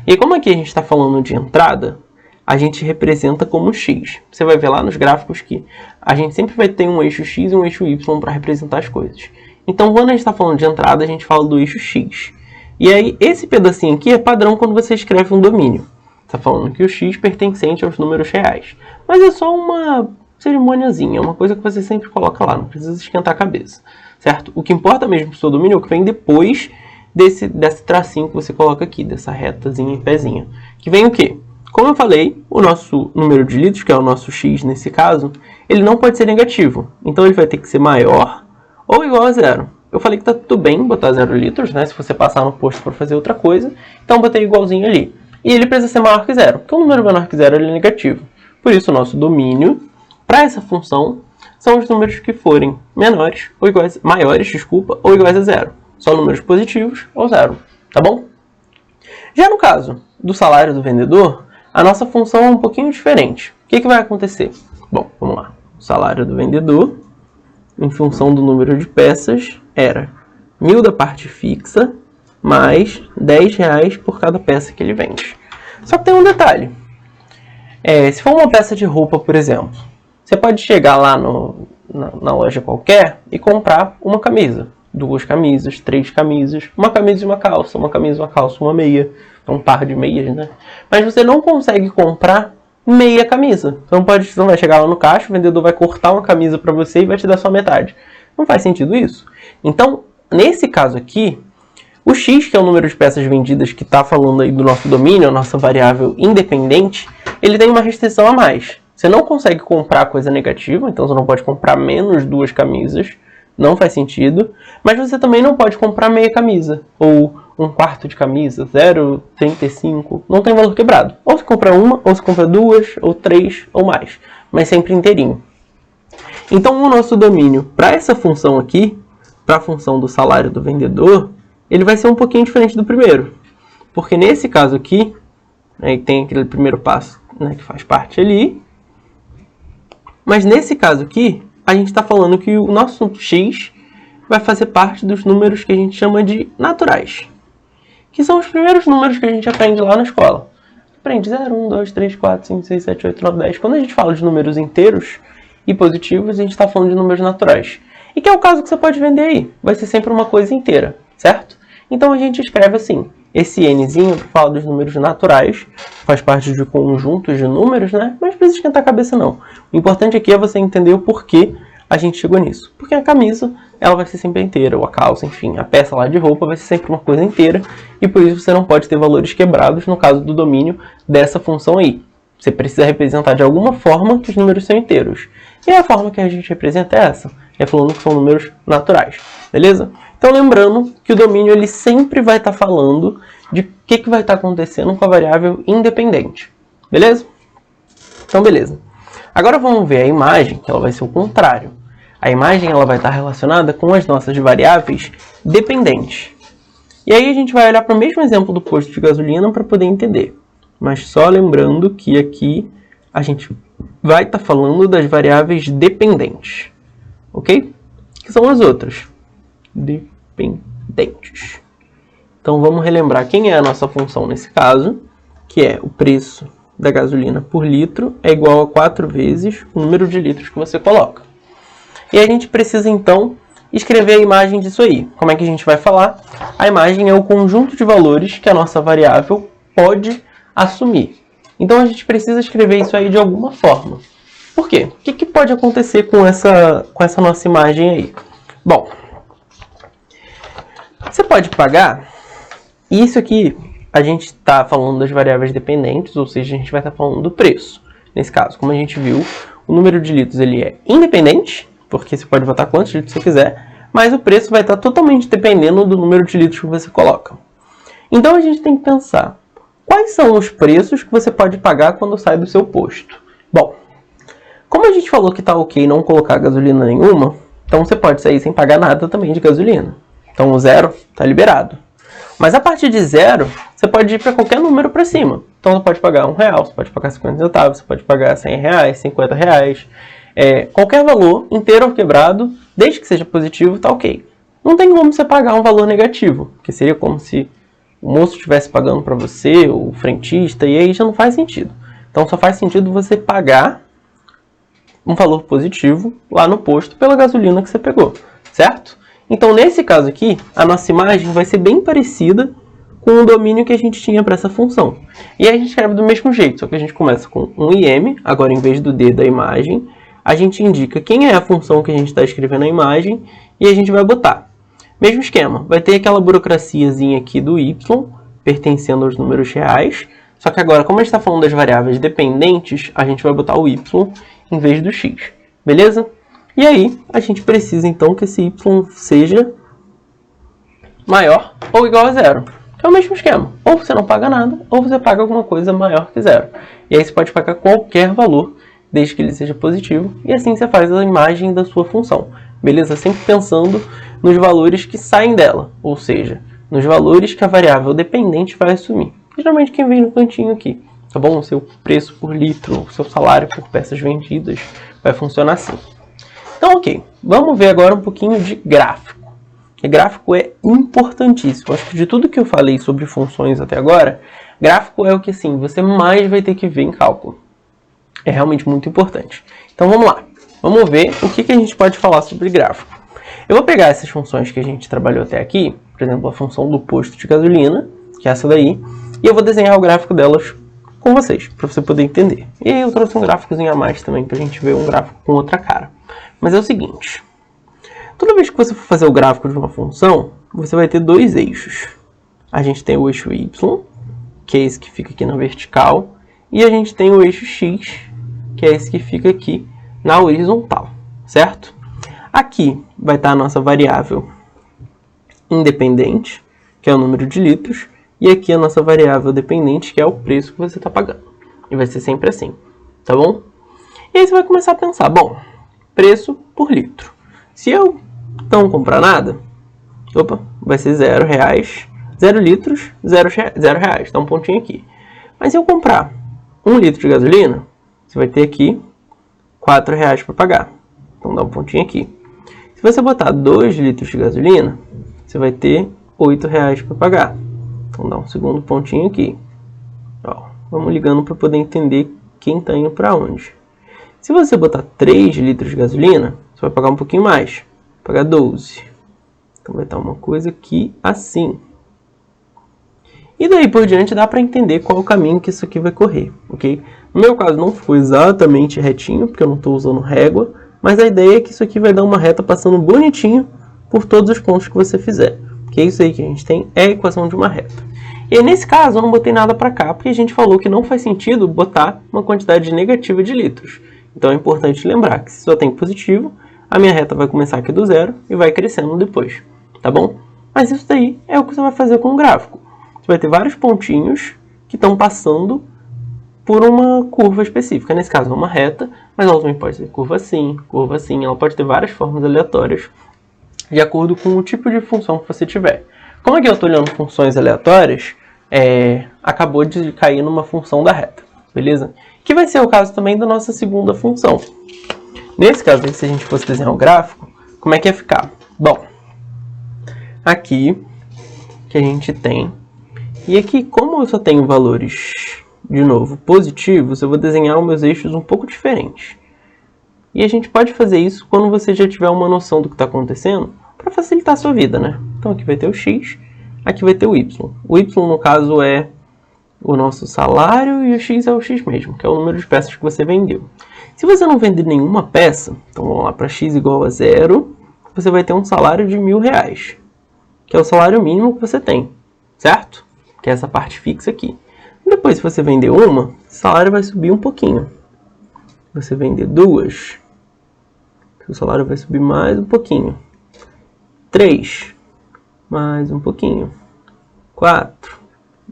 E como aqui a gente está falando de entrada, a gente representa como X. Você vai ver lá nos gráficos que a gente sempre vai ter um eixo X e um eixo Y para representar as coisas. Então, quando a gente está falando de entrada, a gente fala do eixo X. E aí, esse pedacinho aqui é padrão quando você escreve um domínio. Está falando que o X pertencente aos números reais. Mas é só uma cerimoniazinha, uma coisa que você sempre coloca lá, não precisa esquentar a cabeça. Certo? O que importa mesmo para o seu domínio é o que vem depois desse tracinho que você coloca aqui, dessa retazinha e pezinha. Que vem o quê? Como eu falei, o nosso número de litros, que é o nosso X nesse caso, ele não pode ser negativo. Então ele vai ter que ser maior ou igual a 0. Eu falei que tá tudo bem botar 0 litros, né? Se você passar no posto para fazer outra coisa. Então botei igualzinho ali. E ele precisa ser maior que 0, porque um número menor que 0 ele é negativo. Por isso o nosso domínio, para essa função, são os números que forem menores ou iguais, maiores, ou iguais a 0. Só números positivos ou 0, tá bom? Já no caso do salário do vendedor, a nossa função é um pouquinho diferente. O que vai acontecer? Bom, vamos lá. O salário do vendedor, em função do número de peças, era 1.000 da parte fixa, mais R$10 por cada peça que ele vende. Só que tem um detalhe. Se for uma peça de roupa, por exemplo, você pode chegar lá na loja qualquer e comprar uma camisa. 2 camisas, 3 camisas, uma camisa e uma calça, uma camisa e uma calça, uma meia, um par de meias, né? Mas você não consegue comprar meia camisa. Você não vai chegar lá no caixa, o vendedor vai cortar uma camisa para você e vai te dar só metade. Não faz sentido isso. Então, nesse caso aqui, o X, que é o número de peças vendidas que está falando aí do nosso domínio, a nossa variável independente, ele tem uma restrição a mais. Você não consegue comprar coisa negativa, então você não pode comprar menos 2 camisas, não faz sentido. Mas você também não pode comprar meia camisa, ou um quarto de camisa, 0,35, não tem valor quebrado. Ou você compra uma, ou você compra 2, ou 3, ou mais, mas sempre inteirinho. Então o nosso domínio para essa função aqui, para a função do salário do vendedor, ele vai ser um pouquinho diferente do primeiro. Porque nesse caso aqui, aí tem aquele primeiro passo, né, que faz parte ali. Mas nesse caso aqui, a gente está falando que o nosso x vai fazer parte dos números que a gente chama de naturais. Que são os primeiros números que a gente aprende lá na escola. Aprende 0, 1, 2, 3, 4, 5, 6, 7, 8, 9, 10. Quando a gente fala de números inteiros e positivos, a gente está falando de números naturais. E que é o caso que você pode vender aí. Vai ser sempre uma coisa inteira, certo? Então a gente escreve assim. Esse nzinho fala dos números naturais, faz parte de conjuntos de números, né? Mas não precisa esquentar a cabeça não. O importante aqui é você entender o porquê a gente chegou nisso. Porque a camisa, ela vai ser sempre inteira, ou a calça, enfim, a peça lá de roupa vai ser sempre uma coisa inteira, e por isso você não pode ter valores quebrados no caso do domínio dessa função aí. Você precisa representar de alguma forma que os números são inteiros. E a forma que a gente representa é essa, é falando que são números naturais, beleza? Então lembrando que o domínio ele sempre vai estar falando de o que vai estar acontecendo com a variável independente, beleza? Então beleza. Agora vamos ver a imagem, que ela vai ser o contrário. A imagem ela vai estar relacionada com as nossas variáveis dependentes. E aí a gente vai olhar para o mesmo exemplo do posto de gasolina para poder entender. Mas só lembrando que aqui a gente vai estar falando das variáveis dependentes, ok? Que são as outras. Dependentes. Então vamos relembrar quem é a nossa função nesse caso, que é o preço da gasolina por litro é igual a 4 vezes o número de litros que você coloca. E a gente precisa então escrever a imagem disso aí. Como é que a gente vai falar? A imagem é o conjunto de valores que a nossa variável pode assumir. Então a gente precisa escrever isso aí de alguma forma. Por quê? O que pode acontecer com essa nossa imagem aí? Bom, você pode pagar, e isso aqui a gente está falando das variáveis dependentes, ou seja, a gente vai estar falando do preço. Nesse caso, como a gente viu, o número de litros ele é independente, porque você pode botar quantos litros você quiser, mas o preço vai estar totalmente dependendo do número de litros que você coloca. Então a gente tem que pensar, quais são os preços que você pode pagar quando sai do seu posto? Bom, como a gente falou que está ok não colocar gasolina nenhuma, então você pode sair sem pagar nada também de gasolina. Então o 0 está liberado. Mas a partir de 0, você pode ir para qualquer número para cima. Então você pode pagar R$1, você pode pagar 50 centavos, você pode pagar R$100, 50 reais. Qualquer valor, inteiro ou quebrado, desde que seja positivo, está ok. Não tem como você pagar um valor negativo, que seria como se o moço estivesse pagando para você, o frentista, e aí já não faz sentido. Então só faz sentido você pagar um valor positivo lá no posto pela gasolina que você pegou, certo? Então nesse caso aqui, a nossa imagem vai ser bem parecida com o domínio que a gente tinha para essa função. E aí a gente escreve do mesmo jeito, só que a gente começa com um IM, agora em vez do D da imagem, a gente indica quem é a função que a gente está escrevendo na imagem e a gente vai botar. Mesmo esquema, vai ter aquela burocraciazinha aqui do Y, pertencendo aos números reais, só que agora, como a gente está falando das variáveis dependentes, a gente vai botar o Y em vez do X, beleza? E aí, a gente precisa então que esse Y seja maior ou igual a 0. Que é o mesmo esquema. Ou você não paga nada, ou você paga alguma coisa maior que 0. E aí você pode pagar qualquer valor, desde que ele seja positivo. E assim você faz a imagem da sua função. Beleza? Sempre pensando nos valores que saem dela. Ou seja, nos valores que a variável dependente vai assumir. Geralmente quem vem no cantinho aqui. Tá bom? O seu preço por litro, o seu salário por peças vendidas. Vai funcionar assim. Então, ok. Vamos ver agora um pouquinho de gráfico. E gráfico é importantíssimo. Acho que de tudo que eu falei sobre funções até agora, gráfico é o que assim, você mais vai ter que ver em cálculo. É realmente muito importante. Então vamos lá. Vamos ver o que a gente pode falar sobre gráfico. Eu vou pegar essas funções que a gente trabalhou até aqui, por exemplo, a função do posto de gasolina, que é essa daí, e eu vou desenhar o gráfico delas com vocês, para você poder entender. E eu trouxe um gráficozinho a mais também, para a gente ver um gráfico com outra cara. Mas é o seguinte, toda vez que você for fazer o gráfico de uma função, você vai ter dois eixos. A gente tem o eixo Y, que é esse que fica aqui na vertical, e a gente tem o eixo X, que é esse que fica aqui na horizontal, certo? Aqui vai estar a nossa variável independente, que é o número de litros, e aqui a nossa variável dependente, que é o preço que você está pagando. E vai ser sempre assim, tá bom? E aí você vai começar a pensar, bom, preço por litro. Se eu não comprar nada, opa, vai ser R$0, 0 litros, R$0, dá um pontinho aqui. Mas se eu comprar 1 litro de gasolina, você vai ter aqui R$4 para pagar. Então dá um pontinho aqui. Se você botar 2 litros de gasolina, você vai ter R$8 para pagar. Então dá um segundo pontinho aqui. Ó, vamos ligando para poder entender quem está indo para onde. Se você botar 3 litros de gasolina, você vai pagar um pouquinho mais. Vai pagar 12. Então vai estar uma coisa aqui assim. E daí por diante dá para entender qual é o caminho que isso aqui vai correr, ok? No meu caso não ficou exatamente retinho, porque eu não estou usando régua, mas a ideia é que isso aqui vai dar uma reta passando bonitinho por todos os pontos que você fizer. Porque isso aí que a gente tem é a equação de uma reta. E aí, nesse caso eu não botei nada para cá, porque a gente falou que não faz sentido botar uma quantidade negativa de litros. Então é importante lembrar que se só tem positivo, a minha reta vai começar aqui do zero e vai crescendo depois, tá bom? Mas isso daí é o que você vai fazer com o gráfico. Você vai ter vários pontinhos que estão passando por uma curva específica. Nesse caso é uma reta, mas ela também pode ser curva assim, ela pode ter várias formas aleatórias, de acordo com o tipo de função que você tiver. Como aqui eu estou olhando funções aleatórias, acabou de cair numa função da reta, beleza? Que vai ser o caso também da nossa segunda função. Nesse caso, se a gente fosse desenhar o gráfico, como é que ia ficar? Bom, aqui que a gente tem, e aqui como eu só tenho valores, de novo, positivos, eu vou desenhar os meus eixos um pouco diferentes. E a gente pode fazer isso quando você já tiver uma noção do que está acontecendo, para facilitar a sua vida, né? Então aqui vai ter o X, aqui vai ter o Y. O Y, no caso, é o nosso salário e o X é o X mesmo, que é o número de peças que você vendeu. Se você não vender nenhuma peça, então vamos lá para X igual a 0, você vai ter um salário de R$1.000, que é o salário mínimo que você tem, certo? Que é essa parte fixa aqui. Depois, se você vender uma, o salário vai subir um pouquinho. Se você vender duas, o salário vai subir mais um pouquinho. 3, mais um pouquinho. 4,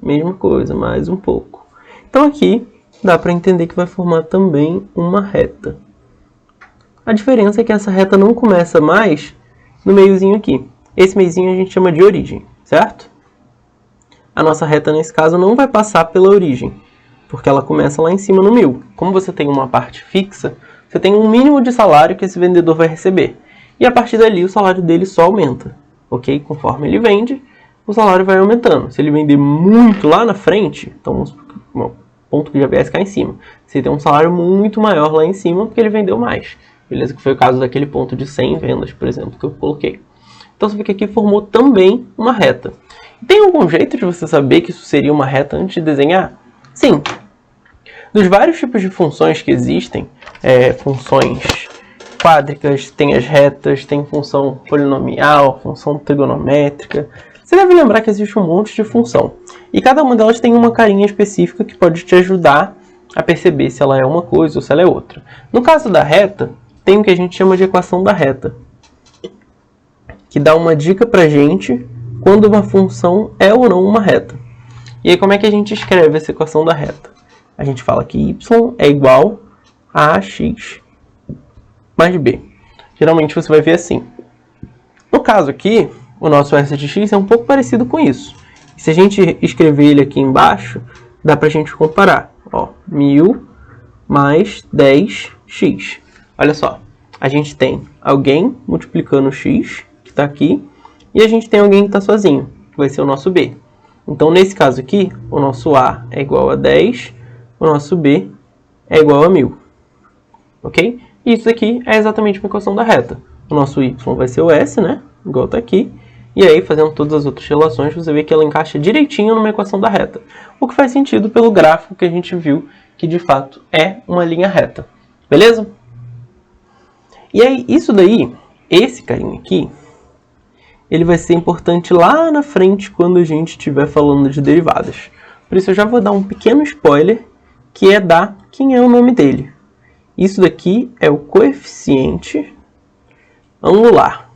mesma coisa, mais um pouco. Então aqui dá para entender que vai formar também uma reta. A diferença é que essa reta não começa mais no meiozinho aqui. Esse meiozinho a gente chama de origem, certo? A nossa reta nesse caso não vai passar pela origem, porque ela começa lá em cima no 1.000. Como você tem uma parte fixa, você tem um mínimo de salário que esse vendedor vai receber. E a partir dali o salário dele só aumenta, ok? Conforme ele vende, o salário vai aumentando. Se ele vender muito lá na frente, então o ponto que já viesse cá em cima, você tem um salário muito maior lá em cima porque ele vendeu mais. Beleza? Que foi o caso daquele ponto de 100 vendas, por exemplo, que eu coloquei. Então você vê que aqui formou também uma reta. Tem algum jeito de você saber que isso seria uma reta antes de desenhar? Sim. Dos vários tipos de funções que existem, funções quádricas, tem as retas, tem função polinomial, função trigonométrica. Você deve lembrar que existe um monte de função. E cada uma delas tem uma carinha específica que pode te ajudar a perceber se ela é uma coisa ou se ela é outra. No caso da reta, tem o que a gente chama de equação da reta, que dá uma dica pra gente quando uma função é ou não uma reta. E aí como é que a gente escreve essa equação da reta? A gente fala que y é igual a x mais b. Geralmente você vai ver assim. No caso aqui, o nosso s de x é um pouco parecido com isso. Se a gente escrever ele aqui embaixo, dá pra gente comparar. Ó, 1000 mais 10x. Olha só, a gente tem alguém multiplicando x, que está aqui, e a gente tem alguém que está sozinho, que vai ser o nosso b. Então, nesse caso aqui, o nosso a é igual a 10, o nosso b é igual a 1000. Ok? E isso aqui é exatamente uma equação da reta. o nosso y vai ser o s, né? Igual tá aqui. E aí, fazendo todas as outras relações, você vê que ela encaixa direitinho numa equação da reta. O que faz sentido pelo gráfico que a gente viu, que de fato é uma linha reta. Beleza? E aí, isso daí, esse carinha aqui, ele vai ser importante lá na frente quando a gente estiver falando de derivadas. Por isso eu já vou dar um pequeno spoiler, que é dar quem é o nome dele. Isso daqui é o coeficiente angular.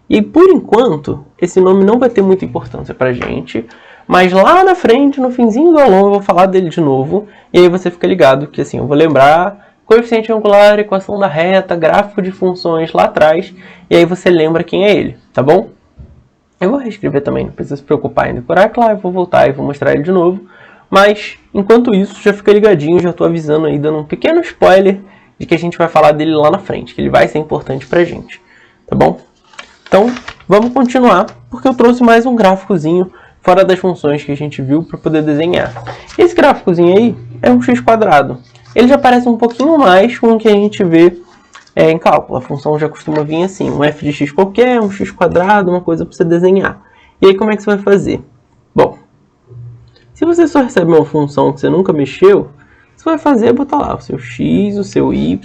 E por enquanto, esse nome não vai ter muita importância pra gente, mas lá na frente, no finzinho do aulão, eu vou falar dele de novo, e aí você fica ligado que assim, eu vou lembrar coeficiente angular, equação da reta, gráfico de funções lá atrás, e aí você lembra quem é ele, tá bom? Eu vou reescrever também, não precisa se preocupar em decorar, claro, eu vou voltar e vou mostrar ele de novo, mas enquanto isso, já fica ligadinho, já estou avisando aí, dando um pequeno spoiler de que a gente vai falar dele lá na frente, que ele vai ser importante pra gente, tá bom? Então, vamos continuar, porque eu trouxe mais um gráficozinho fora das funções que a gente viu para poder desenhar. Esse gráficozinho aí é um x². Ele já parece um pouquinho mais com o que a gente vê em cálculo. A função já costuma vir assim, um f de x qualquer, um x², uma coisa para você desenhar. E aí como é que você vai fazer? Bom, se você só recebe uma função que você nunca mexeu, você vai fazer é botar lá o seu x, o seu y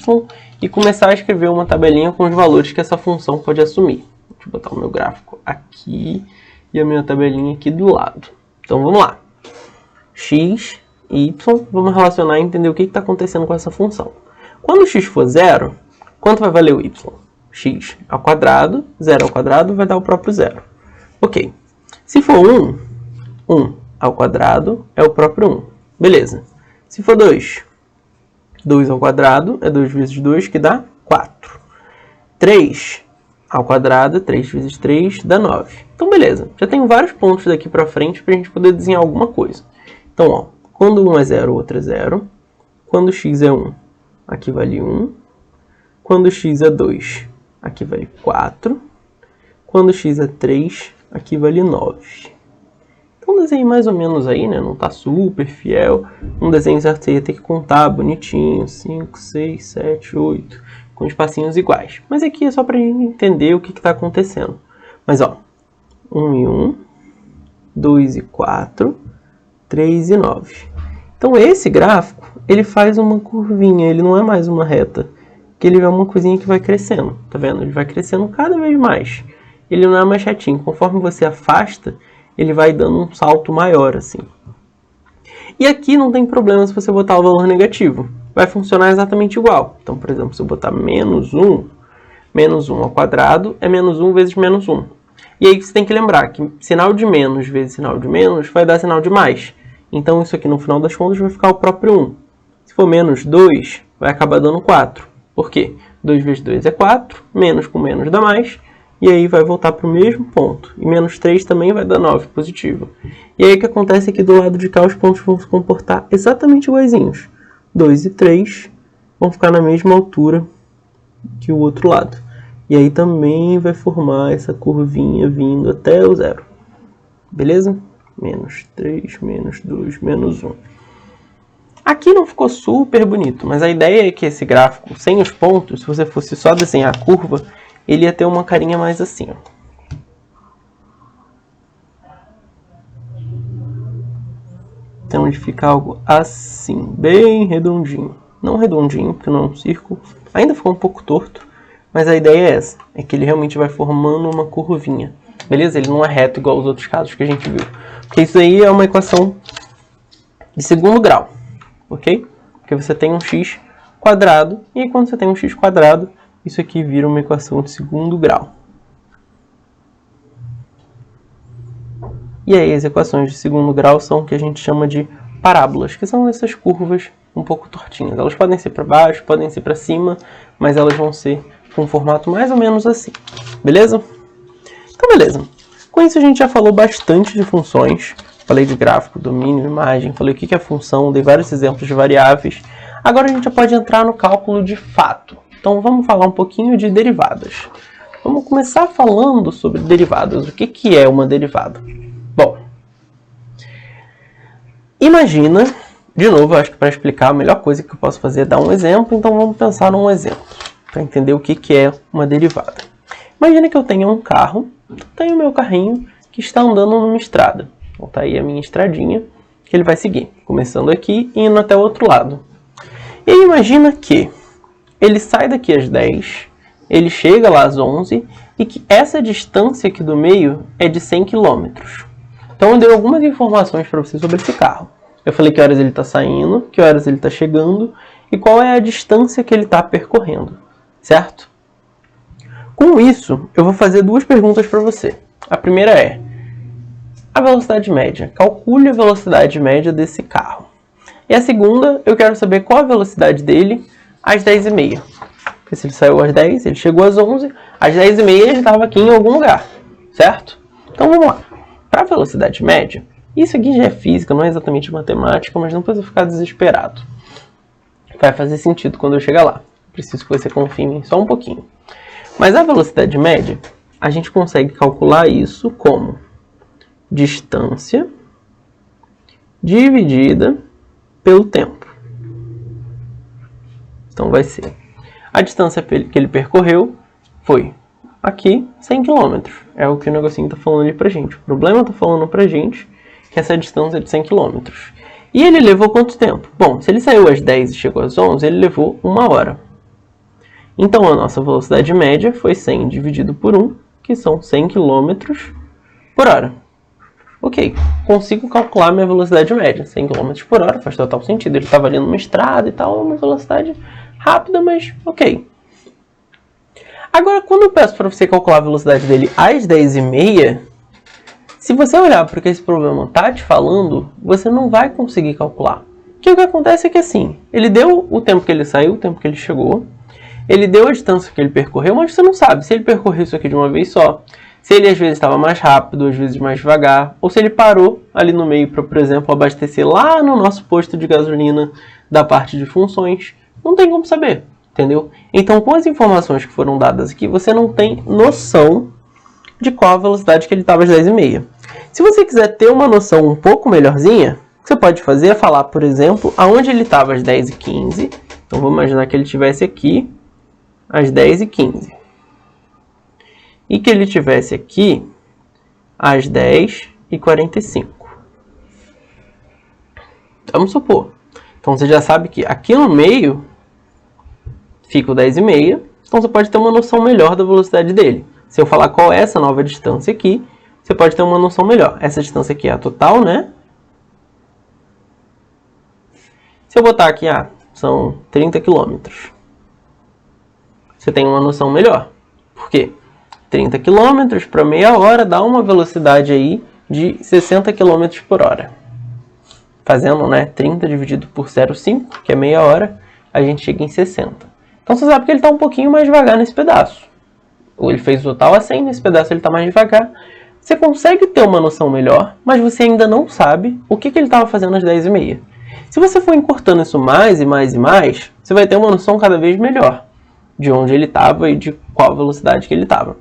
e começar a escrever uma tabelinha com os valores que essa função pode assumir. Deixa eu botar o meu gráfico aqui e a minha tabelinha aqui do lado. Então vamos lá. X, y, vamos relacionar e entender o que está acontecendo com essa função. Quando x for 0, quanto vai valer o y? X ao quadrado, 0 ao quadrado vai dar o próprio 0. Ok. Se for 1, 1 ao quadrado é o próprio 1. Beleza. Se for 2, 2 ao quadrado é 2 vezes 2 que dá 4. 3 ao quadrado, 3 vezes 3 dá 9. Então, beleza. Já tenho vários pontos daqui para frente para a gente poder desenhar alguma coisa. Então, ó, quando 1 é 0, o outro é 0. Quando x é 1, aqui vale 1. Quando x é 2, aqui vale 4. Quando x é 3, aqui vale 9. Então, um desenho mais ou menos aí, né? Não tá super fiel. Um desenho certo você ia ter que contar bonitinho. 5, 6, 7, 8... com espacinhos iguais. Mas aqui é só para a gente entender o que está acontecendo. Mas ó, 1 e 1, 2 e 4, 3 e 9. Então esse gráfico, ele faz uma curvinha, ele não é mais uma reta. Que ele é uma coisinha que vai crescendo, tá vendo? Ele vai crescendo cada vez mais. Ele não é mais retinho. Conforme você afasta, ele vai dando um salto maior, assim. E aqui não tem problema se você botar o valor negativo. Vai funcionar exatamente igual. Então, por exemplo, se eu botar menos 1 ao quadrado é menos 1 vezes menos 1. E aí você tem que lembrar que sinal de menos vezes sinal de menos vai dar sinal de mais. Então, isso aqui no final das contas vai ficar o próprio 1. Se for menos 2, vai acabar dando 4. Por quê? 2 vezes 2 é 4, menos com menos dá mais, e aí vai voltar para o mesmo ponto. E menos 3 também vai dar 9 positivo. E aí o que acontece é que do lado de cá os pontos vão se comportar exatamente iguaizinhos. 2 e 3 vão ficar na mesma altura que o outro lado. E aí também vai formar essa curvinha vindo até o 0. Beleza? Menos 3, menos 2, menos 1. Aqui não ficou super bonito, mas a ideia é que esse gráfico, sem os pontos, se você fosse só desenhar a curva, ele ia ter uma carinha mais assim, ó. Então ele fica algo assim, bem redondinho. Não redondinho, porque não é um círculo. Ainda ficou um pouco torto, mas a ideia é essa. É que ele realmente vai formando uma curvinha. Beleza? Ele não é reto igual os outros casos que a gente viu. Porque isso aí é uma equação de segundo grau. Ok? Porque você tem um x quadrado, e aí quando você tem um x quadrado, isso aqui vira uma equação de segundo grau. E aí as equações de segundo grau são o que a gente chama de parábolas, que são essas curvas um pouco tortinhas. Elas podem ser para baixo, podem ser para cima, mas elas vão ser com um formato mais ou menos assim. Beleza? Então beleza. Com isso a gente já falou bastante de funções. Falei de gráfico, domínio, imagem, falei o que é função, dei vários exemplos de variáveis. Agora a gente já pode entrar no cálculo de fato. Então vamos falar um pouquinho de derivadas. Vamos começar falando sobre derivadas. O que é uma derivada? Bom, imagina, de novo, acho que para explicar a melhor coisa que eu posso fazer é dar um exemplo, então vamos pensar num exemplo. para entender o que é uma derivada. Imagina que eu tenha um carro, tenho o meu carrinho que está andando numa estrada. Então tá aí a minha estradinha que ele vai seguir, começando aqui e indo até o outro lado. E aí imagina que ele sai daqui às 10, ele chega lá às 11 e que essa distância aqui do meio é de 100 km. Então eu dei algumas informações para você sobre esse carro. Eu falei que horas ele está saindo, que horas ele está chegando e qual é a distância que ele está percorrendo, certo? Com isso, eu vou fazer duas perguntas para você. A primeira é a velocidade média. Calcule a velocidade média desse carro. E a segunda, eu quero saber qual a velocidade dele às 10h30. Porque se ele saiu às 10, ele chegou às 11, às 10h30 ele estava aqui em algum lugar, certo? Então vamos lá. Para a velocidade média, isso aqui já é física, não é exatamente matemática, mas não precisa ficar desesperado. Vai fazer sentido quando eu chegar lá. Preciso que você confie em mim só um pouquinho. Mas a velocidade média, a gente consegue calcular isso como distância dividida pelo tempo. Então vai ser a distância que ele percorreu foi aqui 100 km. É o que o negocinho está falando ali pra gente. O problema está falando pra gente que essa distância é de 100 km. E ele levou quanto tempo? Bom, se ele saiu às 10 e chegou às 11, ele levou 1 hora. Então a nossa velocidade média foi 100 dividido por 1, que são 100 km por hora. Ok, consigo calcular minha velocidade média. 100 km por hora, faz total sentido. Ele estava ali numa estrada e tal, uma velocidade rápida, mas ok. Agora, quando eu peço para você calcular a velocidade dele às 10h30, se você olhar para o que esse problema está te falando, você não vai conseguir calcular. Porque o que acontece é que assim, ele deu o tempo que ele saiu, o tempo que ele chegou, ele deu a distância que ele percorreu, mas você não sabe se ele percorreu isso aqui de uma vez só, se ele às vezes estava mais rápido, às vezes mais devagar, ou se ele parou ali no meio para, por exemplo, abastecer lá no nosso posto de gasolina da parte de funções. Não tem como saber, entendeu? Então, com as informações que foram dadas aqui, você não tem noção de qual a velocidade que ele estava às 10h30. Se você quiser ter uma noção um pouco melhorzinha, o que você pode fazer é falar, por exemplo, aonde ele estava às 10h15. Então, vamos imaginar que ele estivesse aqui às 10h15. E que ele estivesse aqui às 10h45. Vamos supor. Então, você já sabe que aqui no meio fica o 10h30. Então, você pode ter uma noção melhor da velocidade dele. Se eu falar qual é essa nova distância aqui, você pode ter uma noção melhor. Essa distância aqui é a total, né? Se eu botar aqui, são 30 km. Você tem uma noção melhor. Por quê? 30 km para meia hora dá uma velocidade aí de 60 km por hora. Fazendo, 30 dividido por 0,5, que é meia hora, a gente chega em 60. Então você sabe que ele está um pouquinho mais devagar nesse pedaço. Ou ele fez o total a 100, nesse pedaço ele está mais devagar. Você consegue ter uma noção melhor, mas você ainda não sabe o que ele estava fazendo às 10h30. Se você for encurtando isso mais e mais e mais, você vai ter uma noção cada vez melhor de onde ele estava e de qual velocidade que ele estava.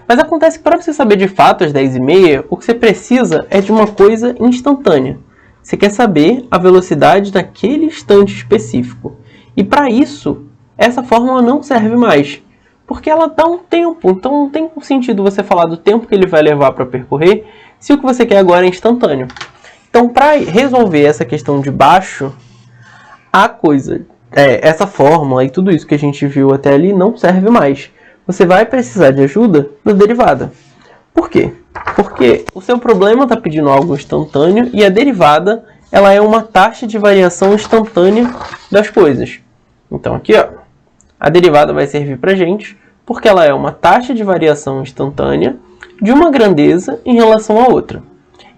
Mas acontece que para você saber de fato às 10h30, o que você precisa é de uma coisa instantânea. Você quer saber a velocidade daquele instante específico. E para isso, essa fórmula não serve mais. Porque ela dá um tempo, então não tem sentido você falar do tempo que ele vai levar para percorrer, se o que você quer agora é instantâneo. Então, para resolver essa questão de baixo, essa fórmula e tudo isso que a gente viu até ali não serve mais. Você vai precisar de ajuda da derivada. Por quê? Porque o seu problema está pedindo algo instantâneo e a derivada ela é uma taxa de variação instantânea das coisas. Então aqui, a derivada vai servir para a gente porque ela é uma taxa de variação instantânea de uma grandeza em relação a outra.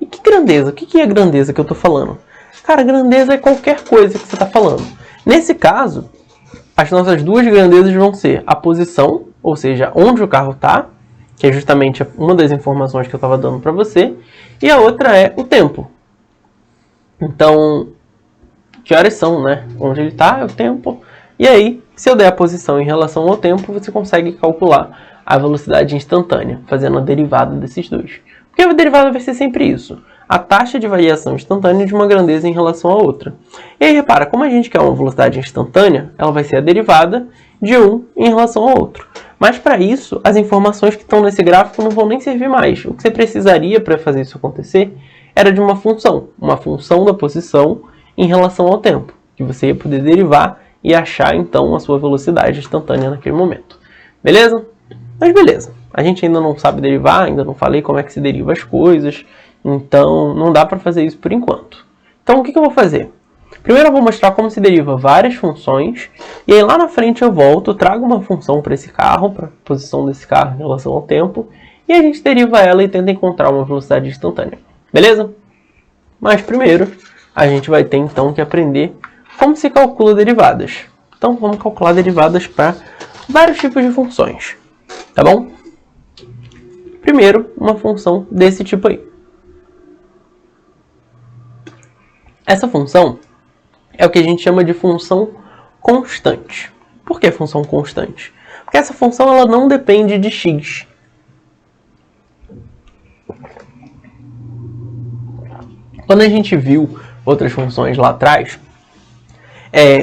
E que grandeza? O que é a grandeza que eu estou falando? Cara, grandeza é qualquer coisa que você está falando. Nesse caso, as nossas duas grandezas vão ser a posição, ou seja, onde o carro está, que é justamente uma das informações que eu estava dando para você, e a outra é o tempo. Então, que horas são, Onde ele está é o tempo. E aí, se eu der a posição em relação ao tempo, você consegue calcular a velocidade instantânea, fazendo a derivada desses dois. Porque a derivada vai ser sempre isso. A taxa de variação instantânea de uma grandeza em relação à outra. E aí, repara, como a gente quer uma velocidade instantânea, ela vai ser a derivada de um em relação ao outro. Mas para isso, as informações que estão nesse gráfico não vão nem servir mais. O que você precisaria para fazer isso acontecer era de uma função da posição em relação ao tempo, que você ia poder derivar e achar então a sua velocidade instantânea naquele momento. Beleza? Mas beleza, a gente ainda não sabe derivar, ainda não falei como é que se deriva as coisas, então não dá para fazer isso por enquanto. Então o que eu vou fazer? Primeiro eu vou mostrar como se deriva várias funções, e aí lá na frente eu volto, trago uma função para esse carro, para a posição desse carro em relação ao tempo, e a gente deriva ela e tenta encontrar uma velocidade instantânea. Beleza? Mas primeiro a gente vai ter então que aprender como se calcula derivadas. Então vamos calcular derivadas para vários tipos de funções, tá bom? Primeiro, uma função desse tipo aí. Essa função é o que a gente chama de função constante. Por que função constante? Porque essa função ela não depende de x. Quando a gente viu outras funções lá atrás,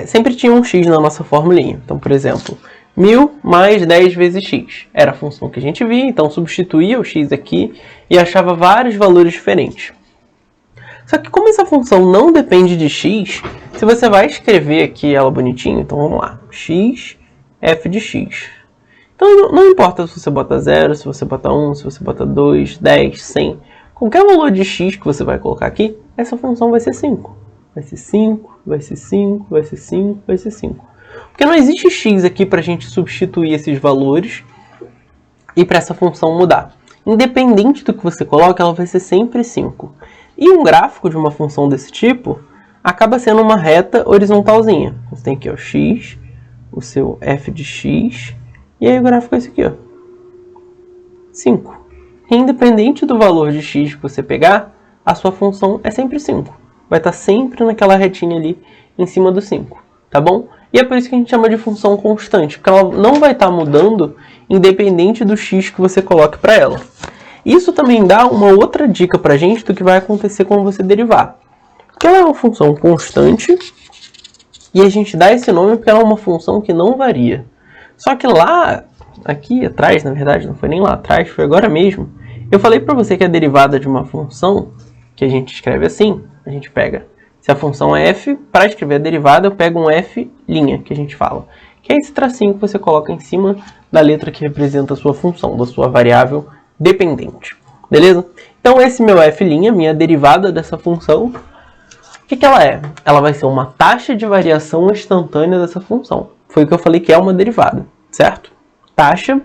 sempre tinha um x na nossa formulinha. Então, por exemplo, 1000 mais 10 vezes x. Era a função que a gente via, então substituía o x aqui e achava vários valores diferentes. Só que como essa função não depende de x, se você vai escrever aqui ela bonitinho, então vamos lá, x, f de x. Então não importa se você bota 0, se você bota 1, se você bota 2, 10, 100, qualquer valor de x que você vai colocar aqui, essa função vai ser 5. Vai ser 5, vai ser 5, vai ser 5, vai ser 5. Porque não existe x aqui para a gente substituir esses valores e para essa função mudar. Independente do que você coloque, ela vai ser sempre 5. E um gráfico de uma função desse tipo acaba sendo uma reta horizontalzinha. Você tem aqui o x, o seu f de x, e aí o gráfico é esse aqui, ó, 5. Independente do valor de x que você pegar, a sua função é sempre 5. Vai estar sempre naquela retinha ali em cima do 5, tá bom? E é por isso que a gente chama de função constante, porque ela não vai estar mudando independente do x que você coloque para ela. Isso também dá uma outra dica para a gente do que vai acontecer quando você derivar. Porque ela é uma função constante e a gente dá esse nome porque ela é uma função que não varia. Só que lá, aqui atrás, na verdade, não foi nem lá atrás, foi agora mesmo, eu falei para você que a derivada de uma função, que a gente escreve assim, a gente pega, se a função é f, para escrever a derivada eu pego um f', que a gente fala, que é esse tracinho que você coloca em cima da letra que representa a sua função, da sua variável dependente. Beleza? Então esse meu f', minha derivada dessa função, o que ela é? Ela vai ser uma taxa de variação instantânea dessa função. Foi o que eu falei que é uma derivada, certo? Taxa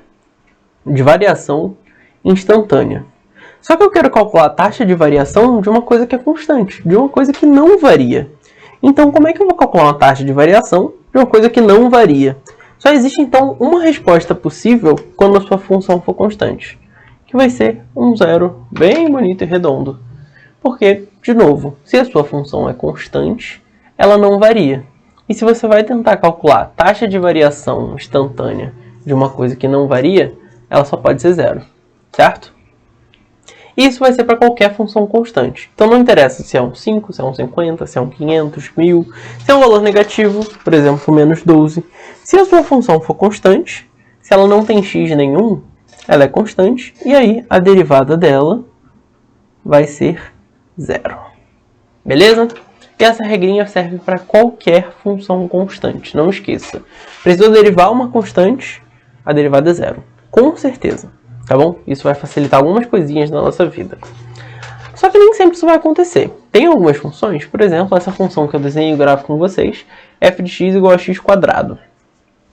de variação instantânea. Só que eu quero calcular a taxa de variação de uma coisa que é constante, de uma coisa que não varia. Então, como é que eu vou calcular uma taxa de variação de uma coisa que não varia? Só existe, então, uma resposta possível quando a sua função for constante, que vai ser um zero bem bonito e redondo. Porque, de novo, se a sua função é constante, ela não varia. E se você vai tentar calcular a taxa de variação instantânea de uma coisa que não varia, ela só pode ser zero, certo? Isso vai ser para qualquer função constante. Então não interessa se é um 5, se é um 50, se é um 500, 1000, se é um valor negativo, por exemplo, menos 12. Se a sua função for constante, se ela não tem x nenhum, ela é constante, e aí a derivada dela vai ser zero. Beleza? E essa regrinha serve para qualquer função constante, não esqueça. Precisou derivar uma constante, a derivada é zero. Com certeza. Tá bom? Isso vai facilitar algumas coisinhas na nossa vida. Só que nem sempre isso vai acontecer. Tem algumas funções, por exemplo, essa função que eu desenhei o gráfico com vocês, f de x igual a x quadrado.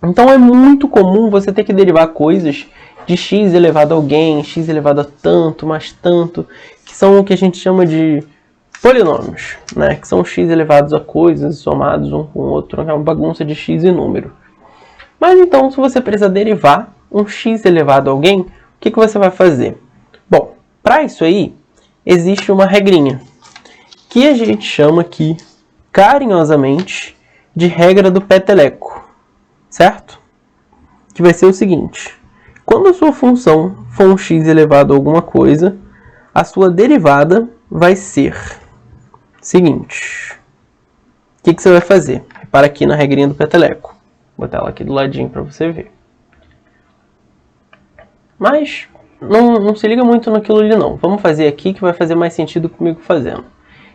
Então é muito comum você ter que derivar coisas de x elevado a alguém, x elevado a tanto, mais tanto, que são o que a gente chama de polinômios, né? Que são x elevados a coisas somados um com o outro, é uma bagunça de x e número. Mas então, se você precisa derivar um x elevado a alguém, o que você vai fazer? Bom, para isso aí, existe uma regrinha, que a gente chama aqui, carinhosamente, de regra do peteleco, certo? Que vai ser o seguinte, quando a sua função for um x elevado a alguma coisa, a sua derivada vai ser o seguinte. O que você vai fazer? Repara aqui na regrinha do peteleco. Vou botar ela aqui do ladinho para você ver. Mas não se liga muito naquilo ali não. Vamos fazer aqui que vai fazer mais sentido comigo fazendo.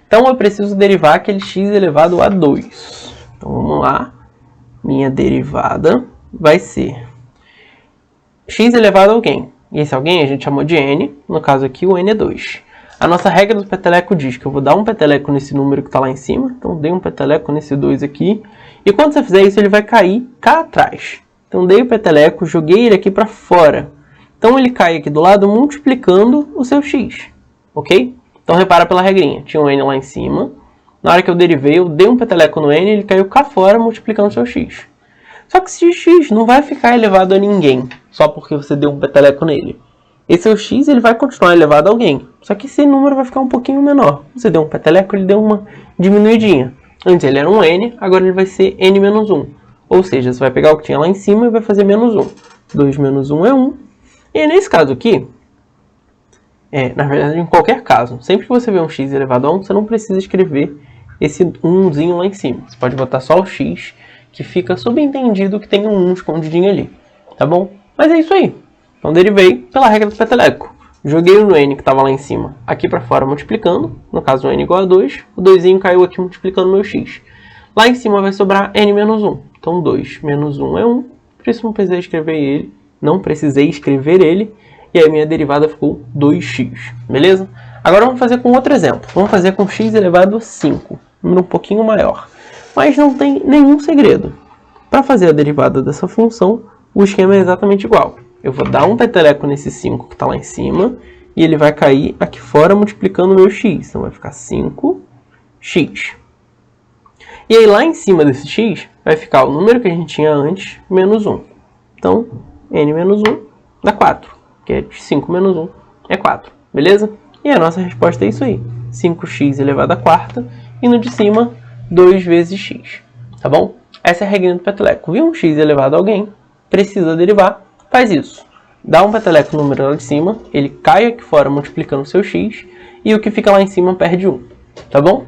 Então eu preciso derivar aquele x elevado a 2. Então vamos lá. Minha derivada vai ser x elevado a alguém. E esse alguém a gente chamou de n. No caso aqui o n é 2. A nossa regra do peteleco diz que eu vou dar um peteleco nesse número que está lá em cima. Então dei um peteleco nesse 2 aqui. E quando você fizer isso ele vai cair cá atrás. Então dei o peteleco, joguei ele aqui para fora. Então ele cai aqui do lado multiplicando o seu x, ok? Então repara pela regrinha, tinha um n lá em cima, na hora que eu derivei eu dei um peteleco no n, ele caiu cá fora multiplicando o seu x. Só que esse x não vai ficar elevado a ninguém, só porque você deu um peteleco nele. Esse seu x ele vai continuar elevado a alguém, só que esse número vai ficar um pouquinho menor. Você deu um peteleco, ele deu uma diminuidinha. Antes ele era um n, agora ele vai ser n menos 1. Ou seja, você vai pegar o que tinha lá em cima e vai fazer menos 1. 2 menos 1 é 1. E nesse caso aqui, na verdade em qualquer caso, sempre que você vê um x elevado a 1, você não precisa escrever esse 1zinho lá em cima. Você pode botar só o x, que fica subentendido que tem um 1 escondidinho ali, tá bom? Mas é isso aí. Então derivei pela regra do peteleco. Joguei no n que estava lá em cima, aqui para fora multiplicando, no caso o n igual a 2, o 2zinho caiu aqui multiplicando o meu x. Lá em cima vai sobrar n menos 1, então 2 menos 1 é 1, por isso não precisei escrever ele, e aí minha derivada ficou 2x, beleza? Agora vamos fazer com outro exemplo, vamos fazer com x elevado a 5, número um pouquinho maior, mas não tem nenhum segredo. Para fazer a derivada dessa função, o esquema é exatamente igual. Eu vou dar um peteleco nesse 5 que está lá em cima, e ele vai cair aqui fora multiplicando o meu x, então vai ficar 5x. E aí lá em cima desse x, vai ficar o número que a gente tinha antes, menos 1. Então, n menos 1 dá 4, que é 5 menos 1 é 4, beleza? E a nossa resposta é isso aí, 5x elevado a quarta, e no de cima, 2 vezes x, tá bom? Essa é a regrinha do peteleco. Viu um x elevado a alguém, precisa derivar, faz isso. Dá um peteleco no número lá de cima, ele cai aqui fora multiplicando o seu x, e o que fica lá em cima perde 1, tá bom?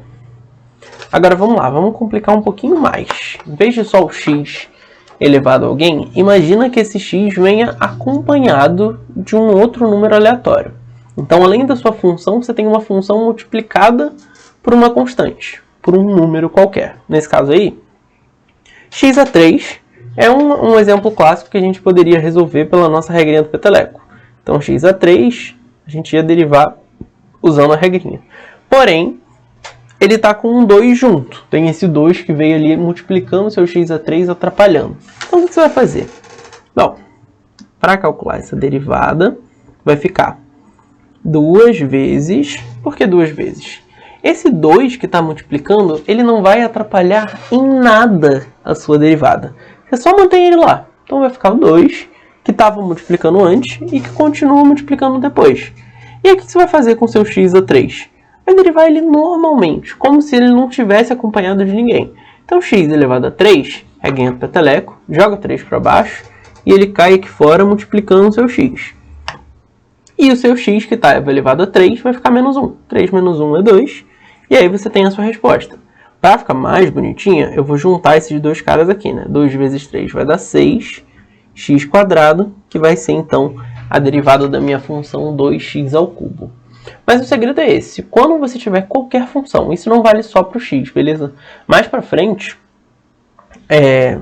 Agora vamos lá, vamos complicar um pouquinho mais. Em vez de só o x elevado a alguém, imagina que esse x venha acompanhado de um outro número aleatório. Então, além da sua função, você tem uma função multiplicada por uma constante, por um número qualquer. Nesse caso aí, x a 3 é um exemplo clássico que a gente poderia resolver pela nossa regrinha do peteleco. Então, x a 3, a gente ia derivar usando a regrinha. Porém, ele está com um 2 junto. Tem esse 2 que veio ali multiplicando seu x a 3, atrapalhando. Então, o que você vai fazer? Bom, para calcular essa derivada, vai ficar 2 vezes... Por que 2 vezes? Esse 2 que está multiplicando, ele não vai atrapalhar em nada a sua derivada. Você só mantém ele lá. Então, vai ficar o 2, que estava multiplicando antes e que continua multiplicando depois. E aí, o que você vai fazer com seu x a 3? Vai derivar ele normalmente, como se ele não tivesse acompanhado de ninguém. Então, x elevado a 3, regrinha do peteleco, joga 3 para baixo, e ele cai aqui fora multiplicando o seu x. E o seu x, que está elevado a 3, vai ficar menos 1. 3 menos 1 é 2, e aí você tem a sua resposta. Para ficar mais bonitinha, eu vou juntar esses dois caras aqui, né? 2 vezes 3 vai dar 6, x quadrado, que vai ser, então, a derivada da minha função 2x ao cubo. Mas o segredo é esse, quando você tiver qualquer função, isso não vale só para o x, beleza? Mais para frente,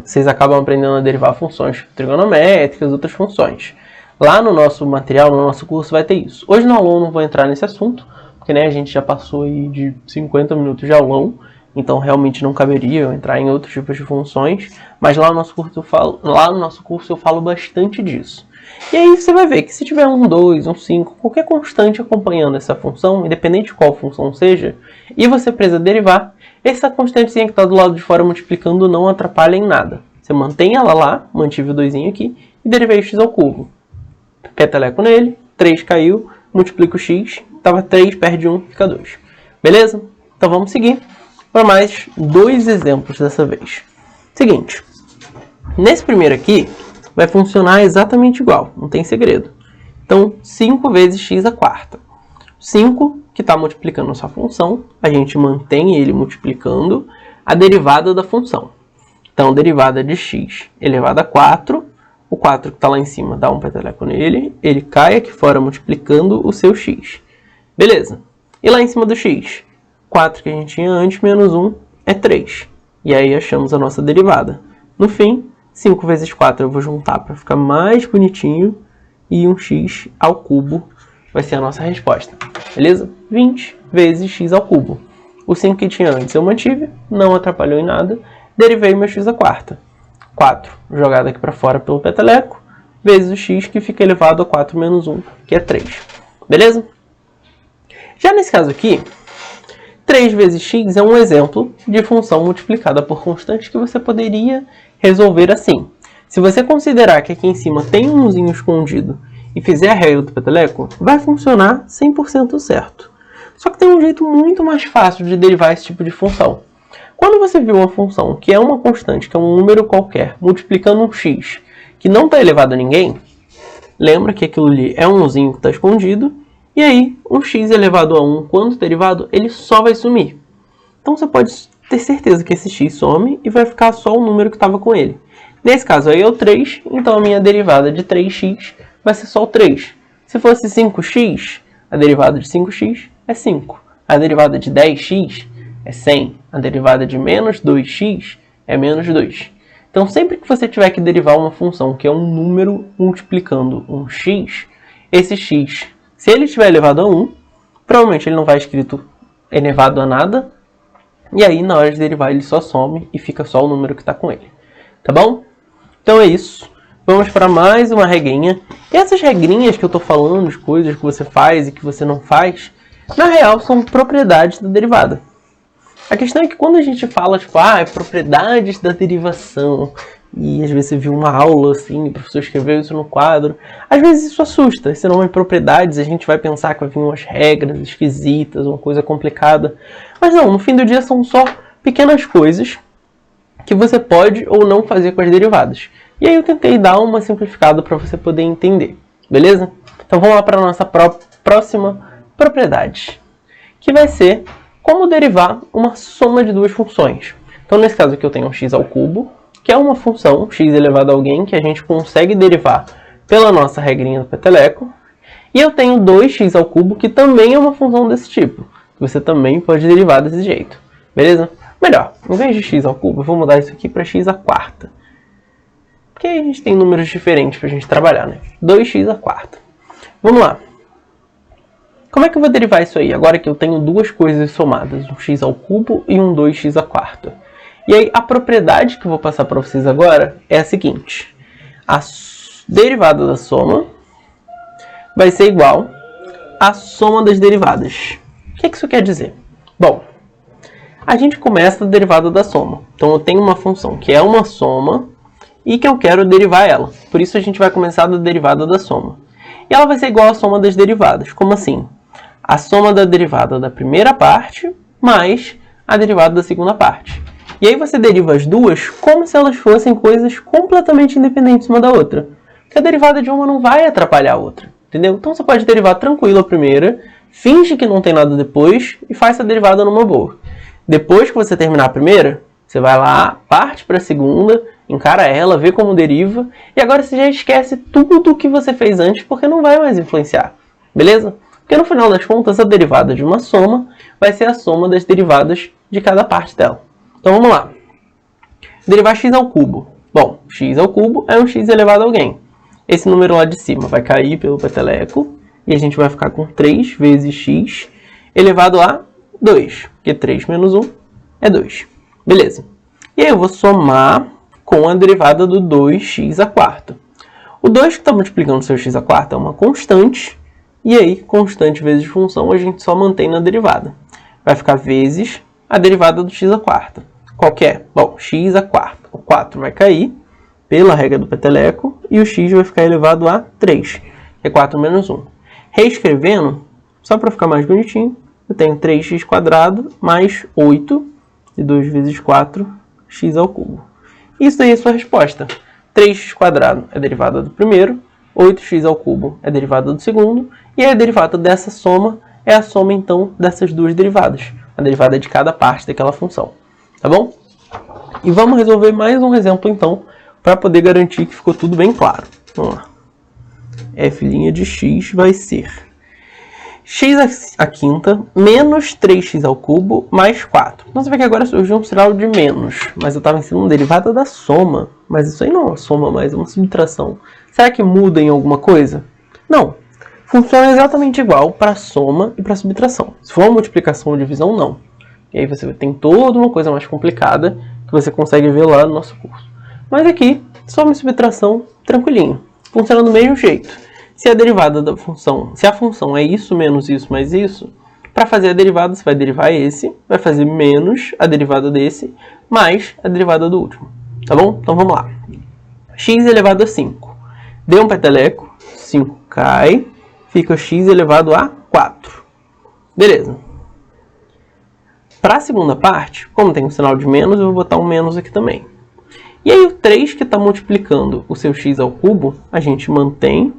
vocês acabam aprendendo a derivar funções trigonométricas, outras funções. Lá no nosso material, no nosso curso, vai ter isso. Hoje no aulão não vou entrar nesse assunto, porque a gente já passou aí de 50 minutos de aulão, então realmente não caberia eu entrar em outros tipos de funções, mas lá no nosso curso eu falo bastante disso. E aí você vai ver que se tiver um 2, um 5, qualquer constante acompanhando essa função, independente de qual função seja, e você precisa derivar, essa constantezinha que está do lado de fora multiplicando não atrapalha em nada. Você mantém ela lá, mantive o 2 aqui, e derivei x ao cubo. Peteleco nele, 3 caiu, multiplica o x, estava 3, perde 1, fica 2. Beleza? Então vamos seguir para mais 2 exemplos dessa vez. Seguinte, nesse primeiro aqui, vai funcionar exatamente igual, não tem segredo. Então, 5 vezes x à quarta. 5, que está multiplicando a sua função, a gente mantém ele multiplicando a derivada da função. Então, derivada de x elevado a 4, o 4 que está lá em cima dá um peteleco nele, ele cai aqui fora multiplicando o seu x. Beleza. E lá em cima do x, 4 que a gente tinha antes, menos 1 é 3. E aí achamos a nossa derivada. No fim, 5 vezes 4 eu vou juntar para ficar mais bonitinho, e um x ao cubo vai ser a nossa resposta. Beleza? 20 vezes x ao cubo. O 5 que tinha antes eu mantive, não atrapalhou em nada, derivei meu x à quarta. 4 jogado aqui para fora pelo peteleco, vezes o x que fica elevado a 4 menos 1, que é 3. Beleza? Já nesse caso aqui, 3 vezes x é um exemplo de função multiplicada por constante que você poderia resolver assim. Se você considerar que aqui em cima tem um 1zinho escondido e fizer a regra do peteleco, vai funcionar 100% certo. Só que tem um jeito muito mais fácil de derivar esse tipo de função. Quando você viu uma função que é uma constante, que é um número qualquer, multiplicando um x que não está elevado a ninguém, lembra que aquilo ali é um 1zinho que está escondido, e aí um x elevado a 1, quando derivado, ele só vai sumir. Então você pode ter certeza que esse x some e vai ficar só o número que estava com ele. Nesse caso aí é o 3, então a minha derivada de 3x vai ser só o 3. Se fosse 5x, a derivada de 5x é 5. A derivada de 10x é 100. A derivada de menos 2x é menos 2. Então sempre que você tiver que derivar uma função que é um número multiplicando um x, esse x, se ele estiver elevado a 1, provavelmente ele não vai escrito elevado a nada, e aí na hora de derivar ele só some e fica só o número que está com ele. Tá bom? Então é isso. Vamos para mais uma regrinha. E essas regrinhas que eu estou falando, de coisas que você faz e que você não faz, na real são propriedades da derivada. A questão é que quando a gente fala, tipo, propriedades da derivação, e às vezes você viu uma aula assim, o professor escreveu isso no quadro, às vezes isso assusta. Esse nome de propriedades, a gente vai pensar que vai vir umas regras esquisitas, uma coisa complicada. Mas não, no fim do dia são só pequenas coisas que você pode ou não fazer com as derivadas. E aí eu tentei dar uma simplificada para você poder entender, beleza? Então vamos lá para a nossa próxima propriedade, que vai ser como derivar uma soma de duas funções. Então nesse caso aqui eu tenho um x ao cubo, que é uma função, x elevado a alguém, que a gente consegue derivar pela nossa regrinha do peteleco. E eu tenho 2x ao cubo, que também é uma função desse tipo, que você também pode derivar desse jeito, beleza? Melhor, em vez de x ao cubo, eu vou mudar isso aqui para x à quarta. Porque aí a gente tem números diferentes para a gente trabalhar, né? 2x à quarta. Vamos lá. Como é que eu vou derivar isso aí? Agora que eu tenho duas coisas somadas, um x ao cubo e um 2x à quarta. E aí a propriedade que eu vou passar para vocês agora é a seguinte. A derivada da soma vai ser igual à soma das derivadas. O que isso quer dizer? Bom, a gente começa a derivada da soma. Então eu tenho uma função que é uma soma e que eu quero derivar ela. Por isso a gente vai começar da derivada da soma. E ela vai ser igual à soma das derivadas. Como assim? A soma da derivada da primeira parte mais a derivada da segunda parte. E aí você deriva as duas como se elas fossem coisas completamente independentes uma da outra. Porque a derivada de uma não vai atrapalhar a outra. Entendeu? Então você pode derivar tranquilo a primeira, finge que não tem nada depois e faz essa derivada numa boa. Depois que você terminar a primeira, você vai lá, parte para a segunda, encara ela, vê como deriva, e agora você já esquece tudo o que você fez antes, porque não vai mais influenciar. Beleza? Porque no final das contas, a derivada de uma soma vai ser a soma das derivadas de cada parte dela. Então vamos lá. Derivar x ao cubo. Bom, x ao cubo é um x elevado a alguém. Esse número lá de cima vai cair pelo peteleco, e a gente vai ficar com 3 vezes x elevado a 2, porque 3 menos 1 é 2. Beleza. E aí eu vou somar com a derivada do 2x à quarta. O 2 que está multiplicando seu x à quarta é uma constante, e aí constante vezes função a gente só mantém na derivada. Vai ficar vezes a derivada do x à quarta. Qual que é? Bom, x à quarta. O 4 vai cair pela regra do peteleco, e o x vai ficar elevado a 3, que é 4 menos 1. Reescrevendo, só para ficar mais bonitinho, eu tenho 3x² mais 8, e 2 vezes 4, x ao cubo. Isso daí é a sua resposta. 3x² é a derivada do primeiro, 8x ao cubo é a derivada do segundo, e a derivada dessa soma é a soma, então, dessas duas derivadas. A derivada de cada parte daquela função. Tá bom? E vamos resolver mais um exemplo, então, para poder garantir que ficou tudo bem claro. Vamos lá. F' de x vai ser x à quinta menos 3x ao cubo mais 4. Então você vê que agora surgiu um sinal de menos, mas eu estava ensinando derivada da soma. Mas isso aí não é uma soma mais, é uma subtração. Será que muda em alguma coisa? Não. Funciona exatamente igual para soma e para subtração. Se for uma multiplicação ou divisão, não. E aí você tem toda uma coisa mais complicada que você consegue ver lá no nosso curso. Mas aqui, soma e subtração, tranquilinho. Funciona do mesmo jeito. Se a derivada da função, se a função é isso menos isso mais isso, para fazer a derivada você vai derivar esse, vai fazer menos a derivada desse, mais a derivada do último. Tá bom? Então vamos lá. X elevado a 5. Deu um peteleco, 5 cai, fica x elevado a 4. Beleza. Para a segunda parte, como tem um sinal de menos, eu vou botar um menos aqui também. E aí o 3 que está multiplicando o seu x ao cubo, a gente mantém,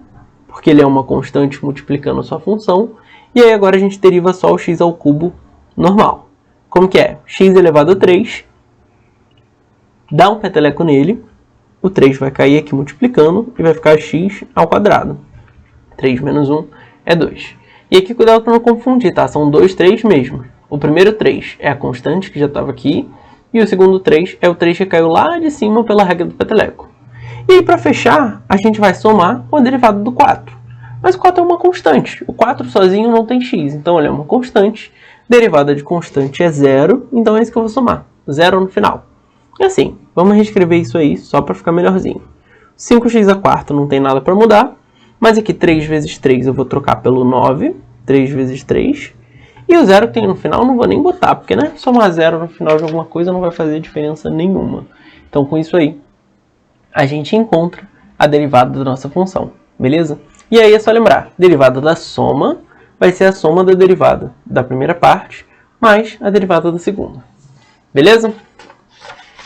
porque ele é uma constante multiplicando a sua função. E aí agora a gente deriva só o x ao cubo normal. Como que é? X elevado a 3, dá um peteleco nele, o 3 vai cair aqui multiplicando e vai ficar x ao quadrado. 3 menos 1 é 2. E aqui cuidado para não confundir, tá? São dois 3 mesmo. O primeiro 3 é a constante que já estava aqui, e o segundo 3 é o 3 que caiu lá de cima pela regra do peteleco. E aí, para fechar, a gente vai somar com a derivada do 4. Mas o 4 é uma constante. O 4 sozinho não tem x, então ele é uma constante. Derivada de constante é 0, então é isso que eu vou somar. 0 no final. E assim, vamos reescrever isso aí só para ficar melhorzinho. 5x a quarta não tem nada para mudar. Mas aqui 3 vezes 3 eu vou trocar pelo 9. 3 vezes 3. E o 0 que tem no final eu não vou nem botar, porque né, somar 0 no final de alguma coisa não vai fazer diferença nenhuma. Então com isso aí, a gente encontra a derivada da nossa função, beleza? E aí é só lembrar, derivada da soma vai ser a soma da derivada da primeira parte mais a derivada da segunda, beleza?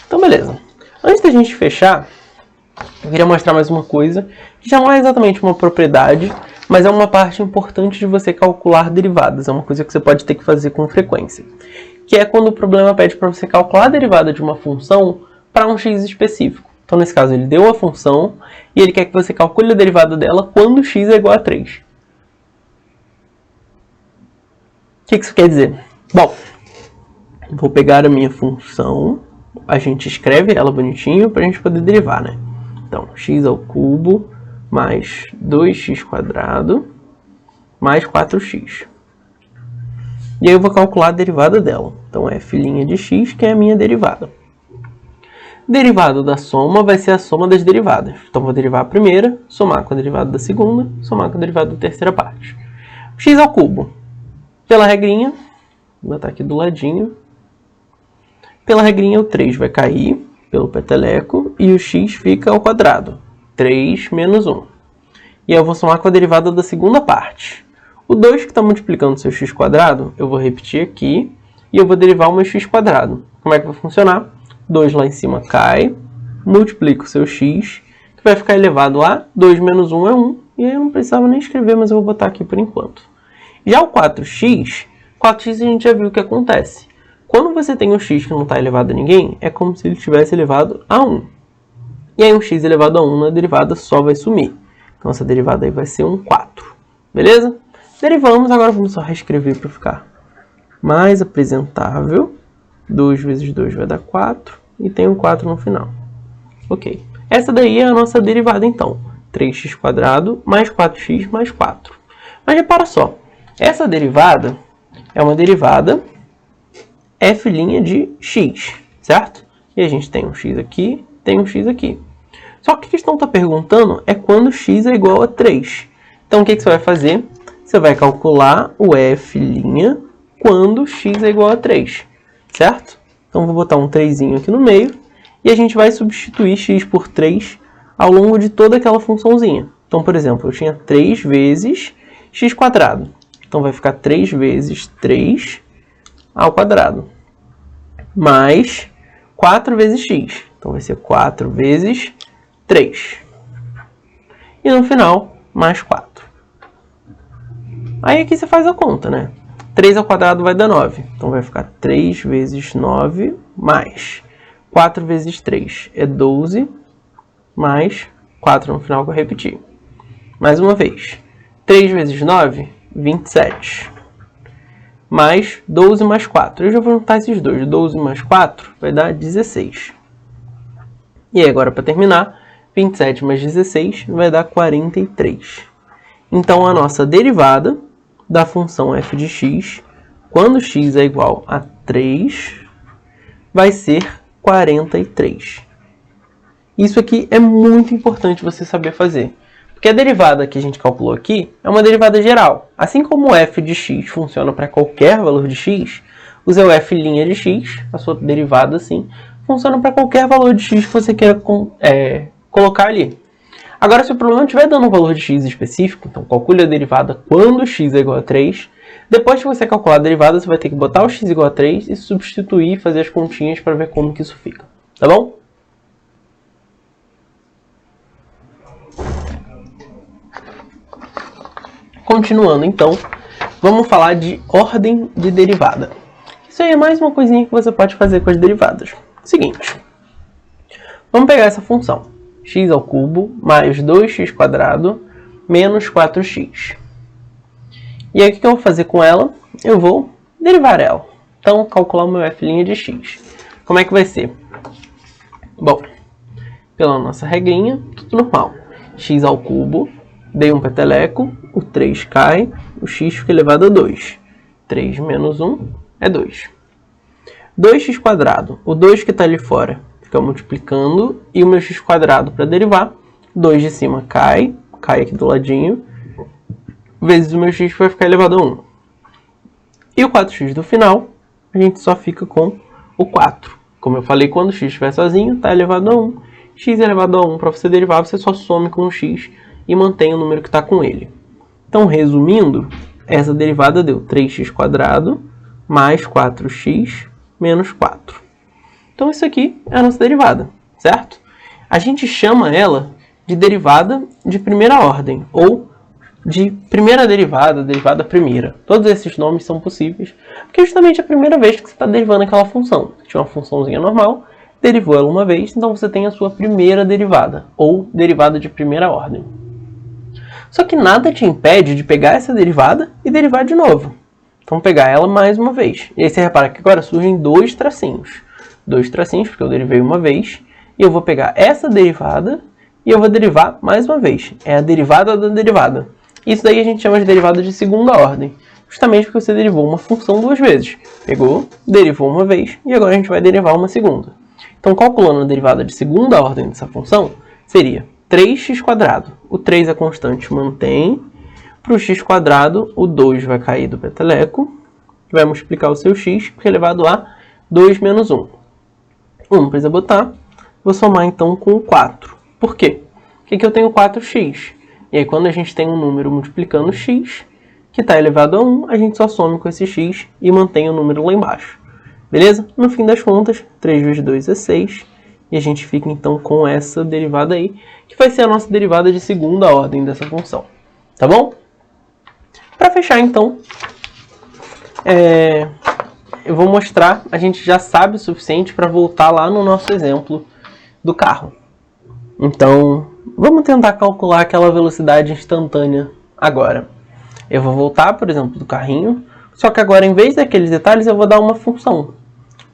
Então beleza. Antes da gente fechar, eu queria mostrar mais uma coisa, que já não é exatamente uma propriedade, mas é uma parte importante de você calcular derivadas. É uma coisa que você pode ter que fazer com frequência. Que é quando o problema pede para você calcular a derivada de uma função para um x específico. Então, nesse caso, ele deu a função e ele quer que você calcule a derivada dela quando x é igual a 3. O que isso quer dizer? Bom, vou pegar a minha função, a gente escreve ela bonitinho para a gente poder derivar, né? Então, x ao cubo mais 2x² mais 4x. E aí eu vou calcular a derivada dela. Então, f' de x, que é a minha derivada. Derivada da soma vai ser a soma das derivadas. Então, vou derivar a primeira, somar com a derivada da segunda, somar com a derivada da terceira parte. X ao cubo. Pela regrinha, vou botar aqui do ladinho. Pela regrinha, o 3 vai cair pelo peteleco e o x fica ao quadrado. 3 menos 1. E eu vou somar com a derivada da segunda parte. O 2 que está multiplicando o seu x², eu vou repetir aqui e eu vou derivar o meu x². Como é que vai funcionar? 2 lá em cima cai, multiplica o seu x, que vai ficar elevado a 2 menos 1 é 1. E aí eu não precisava nem escrever, mas eu vou botar aqui por enquanto. Já o 4x a gente já viu o que acontece. Quando você tem um x que não está elevado a ninguém, é como se ele tivesse elevado a 1. E aí um x elevado a 1 na derivada só vai sumir. Então essa derivada aí vai ser um 4. Beleza? Derivamos, agora vamos só reescrever para ficar mais apresentável. 2 vezes 2 vai dar 4 e tem um 4 no final. Ok. Essa daí é a nossa derivada então. 3x² mais 4x mais 4. Mas repara só, essa derivada é uma derivada f' de x, certo? E a gente tem um x aqui, tem um x aqui. Só que a questão está perguntando é quando x é igual a 3. Então o que você vai fazer? Você vai calcular o f' quando x é igual a 3, certo? Então vou botar um 3 aqui no meio e a gente vai substituir x por 3 ao longo de toda aquela funçãozinha. Então, por exemplo, eu tinha 3 vezes x². Então vai ficar 3 vezes 3 ao quadrado, mais 4 vezes x. Então vai ser 4 vezes 3. E no final, mais 4. Aí aqui você faz a conta, né? 3 ao quadrado vai dar 9. Então vai ficar 3 vezes 9 mais 4 vezes 3 é 12, mais 4 no final que eu repeti. Mais uma vez. 3 vezes 9, 27. Mais 12 mais 4. Eu já vou juntar esses dois. 12 mais 4 vai dar 16. E aí, agora, para terminar, 27 mais 16 vai dar 43. Então, a nossa derivada da função f de x, quando x é igual a 3, vai ser 43. Isso aqui é muito importante você saber fazer. Porque a derivada que a gente calculou aqui é uma derivada geral. Assim como o f de x funciona para qualquer valor de x, o seu f' de x, a sua derivada assim, funciona para qualquer valor de x que você queira colocar ali. Agora, se o problema estiver dando um valor de x específico, então calcule a derivada quando x é igual a 3. Depois que você calcular a derivada, você vai ter que botar o x igual a 3 e substituir e fazer as continhas para ver como que isso fica. Tá bom? Continuando, então, vamos falar de ordem de derivada. Isso aí é mais uma coisinha que você pode fazer com as derivadas. Seguinte, vamos pegar essa função, x ao cubo mais 2x² menos 4x. E aí, o que eu vou fazer com ela? Eu vou derivar ela. Então, calcular o meu f' de x. Como é que vai ser? Bom, pela nossa regrinha, tudo normal. X ao cubo, dei um peteleco, o 3 cai, o x fica elevado a 2. 3 menos 1 é 2. 2x², o 2 que está ali fora fica multiplicando, e o meu x² para derivar, 2 de cima cai aqui do ladinho, vezes o meu x vai ficar elevado a 1. E o 4x do final, a gente só fica com o 4. Como eu falei, quando o x estiver sozinho, está elevado a 1. X elevado a 1, para você derivar, você só some com o x e mantém o número que está com ele. Então, resumindo, essa derivada deu 3x² mais 4x menos 4. Então, isso aqui é a nossa derivada, certo? A gente chama ela de derivada de primeira ordem, ou de primeira derivada, derivada primeira. Todos esses nomes são possíveis, porque justamente é a primeira vez que você está derivando aquela função. Você tinha uma funçãozinha normal, derivou ela uma vez, então você tem a sua primeira derivada, ou derivada de primeira ordem. Só que nada te impede de pegar essa derivada e derivar de novo. Então, pegar ela mais uma vez. E aí você repara que agora surgem dois tracinhos. Dois tracinhos, porque eu derivei uma vez. E eu vou pegar essa derivada e eu vou derivar mais uma vez. É a derivada da derivada. Isso daí a gente chama de derivada de segunda ordem. Justamente porque você derivou uma função duas vezes. Pegou, derivou uma vez e agora a gente vai derivar uma segunda. Então, calculando a derivada de segunda ordem dessa função, seria 3x². O 3 é constante, mantém. Para o x², o 2 vai cair do peteleco. Vai multiplicar o seu x, que é elevado a 2 menos 1. 1 não precisa botar. Vou somar então com o 4. Por quê? Porque aqui eu tenho 4x. E aí quando a gente tem um número multiplicando x, que está elevado a 1, a gente só some com esse x e mantém o número lá embaixo. Beleza? No fim das contas, 3 vezes 2 é 6. E a gente fica então com essa derivada aí, que vai ser a nossa derivada de segunda ordem dessa função. Tá bom? Para fechar então, eu vou mostrar, a gente já sabe o suficiente para voltar lá no nosso exemplo do carro. Então, vamos tentar calcular aquela velocidade instantânea agora. Eu vou voltar, por exemplo, do carrinho, só que agora, em vez daqueles detalhes, eu vou dar uma função.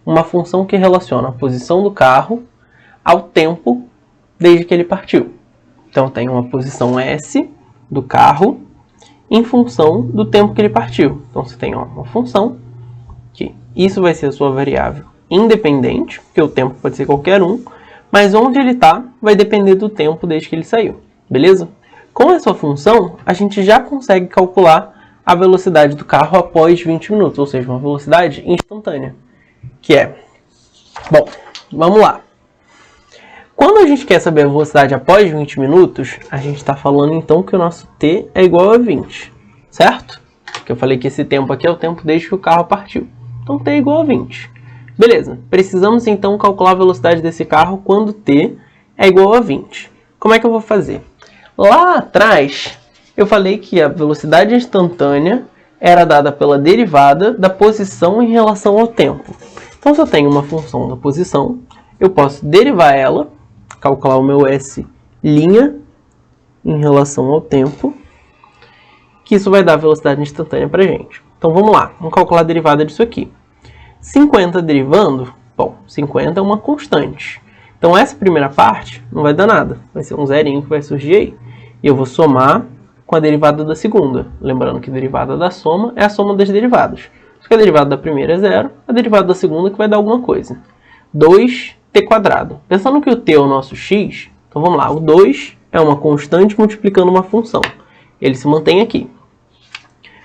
Uma função que relaciona a posição do carro ao tempo desde que ele partiu. Então, tem uma posição S do carro em função do tempo que ele partiu. Então, você tem uma função que isso vai ser a sua variável independente, porque o tempo pode ser qualquer um, mas onde ele está vai depender do tempo desde que ele saiu. Beleza? Com essa função, a gente já consegue calcular a velocidade do carro após 20 minutos, ou seja, uma velocidade instantânea. Que é... Bom, vamos lá. Quando a gente quer saber a velocidade após 20 minutos, a gente está falando então que o nosso t é igual a 20, certo? Porque eu falei que esse tempo aqui é o tempo desde que o carro partiu. Então t é igual a 20. Beleza, precisamos então calcular a velocidade desse carro quando t é igual a 20. Como é que eu vou fazer? Lá atrás, eu falei que a velocidade instantânea era dada pela derivada da posição em relação ao tempo. Então, se eu tenho uma função da posição, eu posso derivar ela, calcular o meu S' em relação ao tempo, que isso vai dar velocidade instantânea para a gente. Então vamos lá, vamos calcular a derivada disso aqui. 50 derivando, bom, 50 é uma constante. Então essa primeira parte não vai dar nada, vai ser um zerinho que vai surgir aí. E eu vou somar com a derivada da segunda. Lembrando que a derivada da soma é a soma das derivadas. Só que a derivada da primeira é zero, a derivada da segunda que vai dar alguma coisa. 2t². Pensando que o t é o nosso x, então vamos lá, o 2 é uma constante multiplicando uma função. Ele se mantém aqui.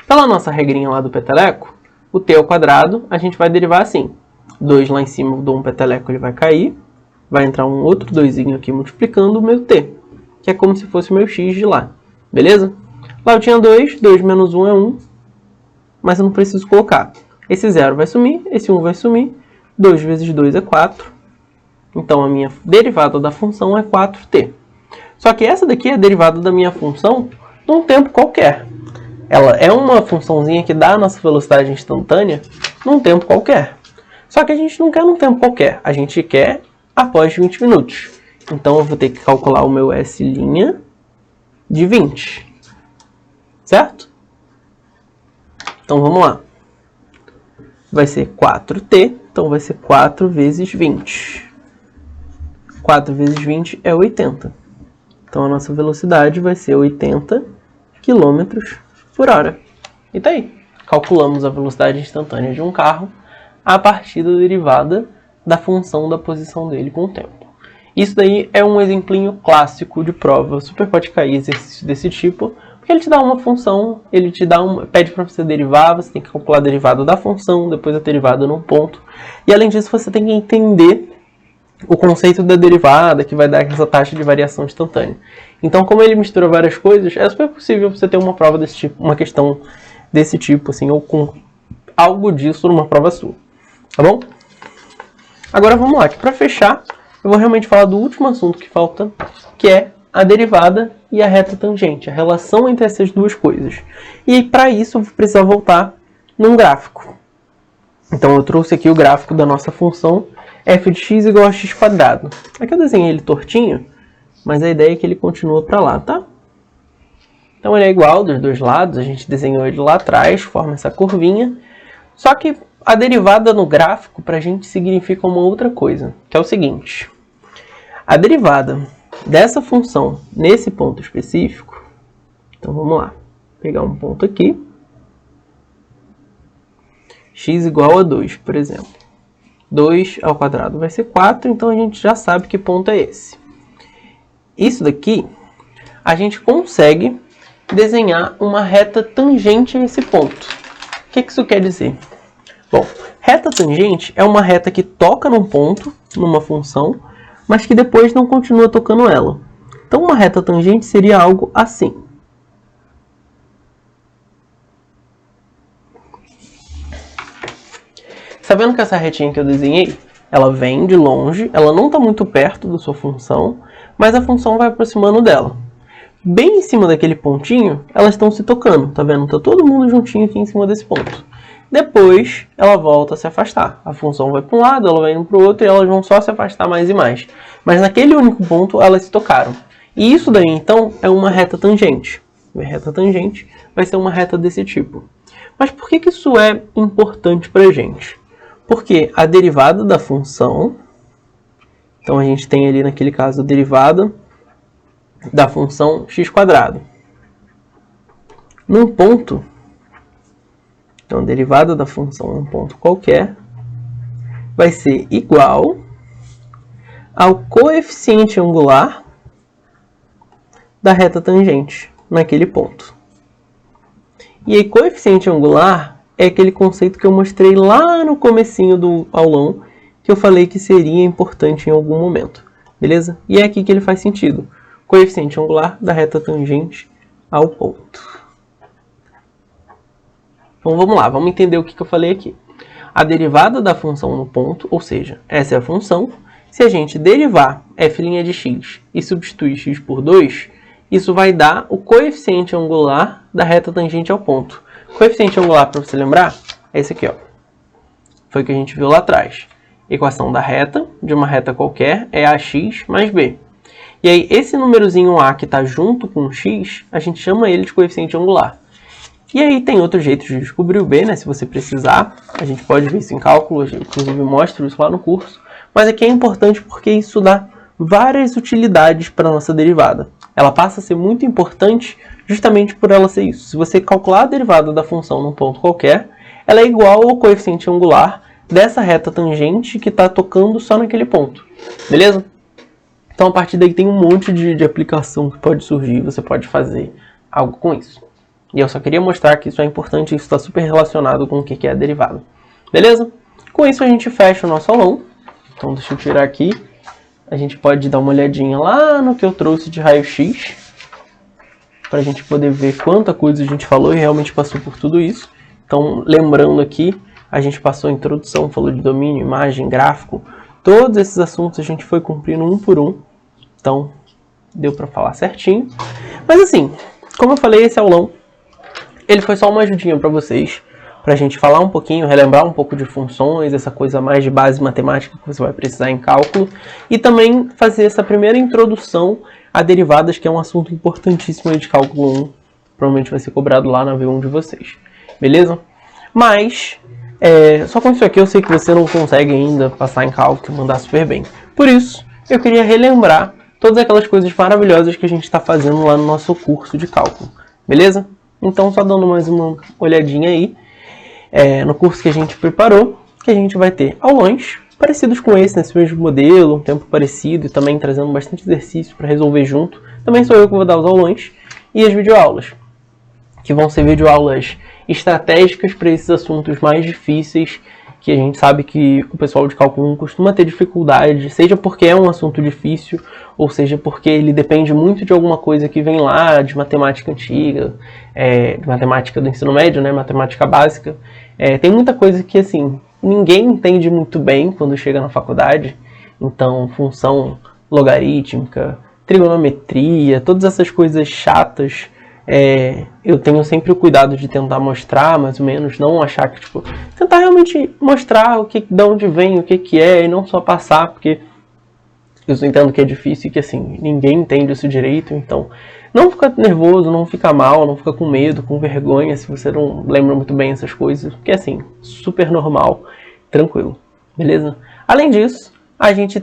Pela nossa regrinha lá do peteleco, o t ao quadrado a gente vai derivar assim. 2 lá em cima eu dou um peteleco, ele vai cair. Vai entrar um outro 2zinho aqui multiplicando o meu t, que é como se fosse o meu x de lá. Beleza? Lá eu tinha 2, 2 menos 1 é 1, mas eu não preciso colocar. Esse 0 vai sumir, esse 1 vai sumir, 2 vezes 2 é 4. Então a minha derivada da função é 4t. Só que essa daqui é a derivada da minha função num tempo qualquer. Ela é uma funçãozinha que dá a nossa velocidade instantânea num tempo qualquer. Só que a gente não quer num tempo qualquer, a gente quer após 20 minutos. Então eu vou ter que calcular o meu S' de 20. Certo? Então vamos lá. Vai ser 4t, então vai ser 4 vezes 20. 4 vezes 20 é 80. Então a nossa velocidade vai ser 80 km por hora. E tá aí. Calculamos a velocidade instantânea de um carro a partir da derivada da função da posição dele com o tempo. Isso daí é um exemplinho clássico de prova. Super pode cair exercício desse tipo, porque ele te dá uma função, ele te dá pede para você derivar, você tem que calcular a derivada da função, depois a derivada num ponto. E além disso, você tem que entender o conceito da derivada, que vai dar essa taxa de variação instantânea. Então, como ele mistura várias coisas, é super possível você ter uma prova desse tipo, uma questão desse tipo, assim, ou com algo disso numa prova sua. Tá bom? Agora vamos lá, que para fechar, eu vou realmente falar do último assunto que falta, que é a derivada e a reta tangente, a relação entre essas duas coisas. E para isso eu vou precisar voltar num gráfico. Então eu trouxe aqui o gráfico da nossa função f de x igual a x². Aqui eu desenhei ele tortinho, mas a ideia é que ele continua para lá, tá? Então ele é igual dos dois lados, a gente desenhou ele lá atrás, forma essa curvinha. Só que a derivada no gráfico para a gente significa uma outra coisa, que é o seguinte. A derivada dessa função nesse ponto específico, então vamos lá, pegar um ponto aqui, x igual a 2, por exemplo. 2 ao quadrado vai ser 4, então a gente já sabe que ponto é esse. Isso daqui, a gente consegue desenhar uma reta tangente a esse ponto. O que isso quer dizer? Bom, reta tangente é uma reta que toca num ponto, numa função, mas que depois não continua tocando ela. Então uma reta tangente seria algo assim. Sabendo que essa retinha que eu desenhei, ela vem de longe, ela não está muito perto da sua função, mas a função vai aproximando dela. Bem em cima daquele pontinho, elas estão se tocando, tá vendo? Tá todo mundo juntinho aqui em cima desse ponto. Depois, ela volta a se afastar. A função vai para um lado, ela vai indo para o outro e elas vão só se afastar mais e mais. Mas naquele único ponto, elas se tocaram. E isso daí, então, é uma reta tangente. A reta tangente vai ser uma reta desse tipo. Mas por que isso é importante para a gente? Porque a derivada da função... Então, a gente tem ali, naquele caso, a derivada da função x². Num ponto... Então, a derivada da função em um ponto qualquer vai ser igual ao coeficiente angular da reta tangente naquele ponto. E aí, coeficiente angular é aquele conceito que eu mostrei lá no comecinho do aulão, que eu falei que seria importante em algum momento. Beleza? E é aqui que ele faz sentido. Coeficiente angular da reta tangente ao ponto. Então vamos lá, vamos entender o que eu falei aqui. A derivada da função no ponto, ou seja, essa é a função. Se a gente derivar f' de x e substituir x por 2, isso vai dar o coeficiente angular da reta tangente ao ponto. Coeficiente angular, para você lembrar, é esse aqui, ó. Foi o que a gente viu lá atrás. equação da reta, de uma reta qualquer, é ax mais b. E aí, esse númerozinho a que está junto com o x, a gente chama ele de coeficiente angular. E aí tem outro jeito de descobrir o b, né? Se você precisar, a gente pode ver isso em cálculo, eu inclusive mostro isso lá no curso. Mas aqui é importante porque isso dá várias utilidades para a nossa derivada. Ela passa a ser muito importante justamente por ela ser isso. Se você calcular a derivada da função num ponto qualquer, ela é igual ao coeficiente angular dessa reta tangente que está tocando só naquele ponto. Beleza? Então, a partir daí tem um monte de aplicação que pode surgir, você pode fazer algo com isso. E eu só queria mostrar que isso é importante e isso está super relacionado com o que é a derivada. Beleza? Com isso a gente fecha o nosso aulão. Então, deixa eu tirar aqui. A gente pode dar uma olhadinha lá no que eu trouxe de raio-x, para a gente poder ver quanta coisa a gente falou e realmente passou por tudo isso. Então, lembrando aqui, a gente passou a introdução, falou de domínio, imagem, gráfico. Todos esses assuntos a gente foi cumprindo um por um. Então, deu para falar certinho. Mas assim, como eu falei, esse aulão, ele foi só uma ajudinha para vocês, para a gente falar um pouquinho, relembrar um pouco de funções, essa coisa mais de base matemática que você vai precisar em cálculo, e também fazer essa primeira introdução a derivadas, que é um assunto importantíssimo aí de cálculo 1, provavelmente vai ser cobrado lá na V1 de vocês, beleza? Mas, só com isso aqui eu sei que você não consegue ainda passar em cálculo e mandar super bem. Por isso, eu queria relembrar todas aquelas coisas maravilhosas que a gente está fazendo lá no nosso curso de cálculo, beleza? Então, só dando mais uma olhadinha aí, no curso que a gente preparou, que a gente vai ter aulões parecidos com esse, nesse mesmo modelo, um tempo parecido e também trazendo bastante exercício para resolver junto. Também sou eu que vou dar os aulões e as videoaulas, que vão ser videoaulas estratégicas para esses assuntos mais difíceis, que a gente sabe que o pessoal de cálculo 1 costuma ter dificuldade, seja porque é um assunto difícil, ou seja porque ele depende muito de alguma coisa que vem lá de matemática antiga, de matemática do ensino médio, né, matemática básica. Tem muita coisa que, assim, ninguém entende muito bem quando chega na faculdade. Então, função logarítmica, trigonometria, todas essas coisas chatas, eu tenho sempre o cuidado de tentar mostrar, mais ou menos, não achar que, tipo, tentar realmente mostrar de onde vem, o que é, e não só passar, porque eu entendo que é difícil e que, assim, ninguém entende isso direito, então não fica nervoso, não fica mal, não fica com medo, com vergonha, se você não lembra muito bem essas coisas, porque, assim, super normal, tranquilo, beleza? Além disso, a gente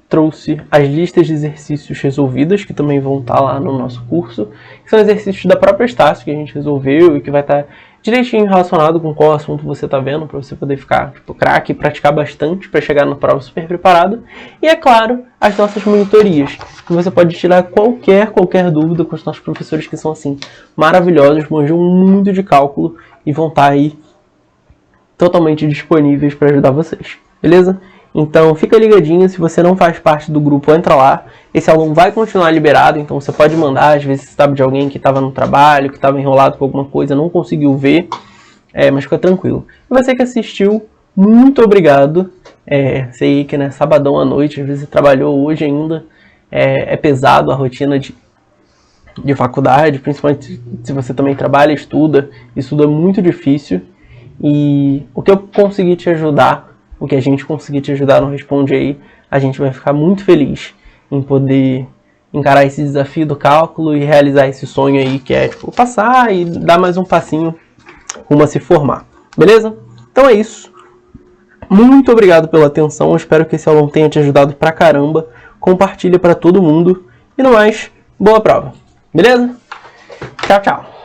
trouxe as listas de exercícios resolvidas, que também vão estar lá no nosso curso, que são exercícios da própria Estácio que a gente resolveu e que vai estar direitinho relacionado com qual assunto você está vendo, para você poder ficar craque e praticar bastante para chegar na prova super preparado. E, é claro, as nossas monitorias, que você pode tirar qualquer dúvida com os nossos professores, que são, assim, maravilhosos, manjam muito de cálculo e vão estar aí totalmente disponíveis para ajudar vocês, beleza? Então, fica ligadinho, se você não faz parte do grupo, entra lá. Esse aluno vai continuar liberado, então você pode mandar, às vezes você sabe de alguém que estava no trabalho, que estava enrolado com alguma coisa, não conseguiu ver, mas fica tranquilo. E você que assistiu, muito obrigado. Sei que, né, sabadão à noite, às vezes você trabalhou hoje ainda, é pesado a rotina de faculdade, principalmente se você também trabalha, estuda é muito difícil. E o que eu consegui te ajudar, o que a gente conseguir te ajudar no Responde Aí, a gente vai ficar muito feliz em poder encarar esse desafio do cálculo e realizar esse sonho aí, que é, tipo, passar e dar mais um passinho rumo a se formar, beleza? Então é isso. Muito obrigado pela atenção, eu espero que esse aulão tenha te ajudado pra caramba. Compartilha pra todo mundo. E no mais, boa prova, beleza? Tchau, tchau.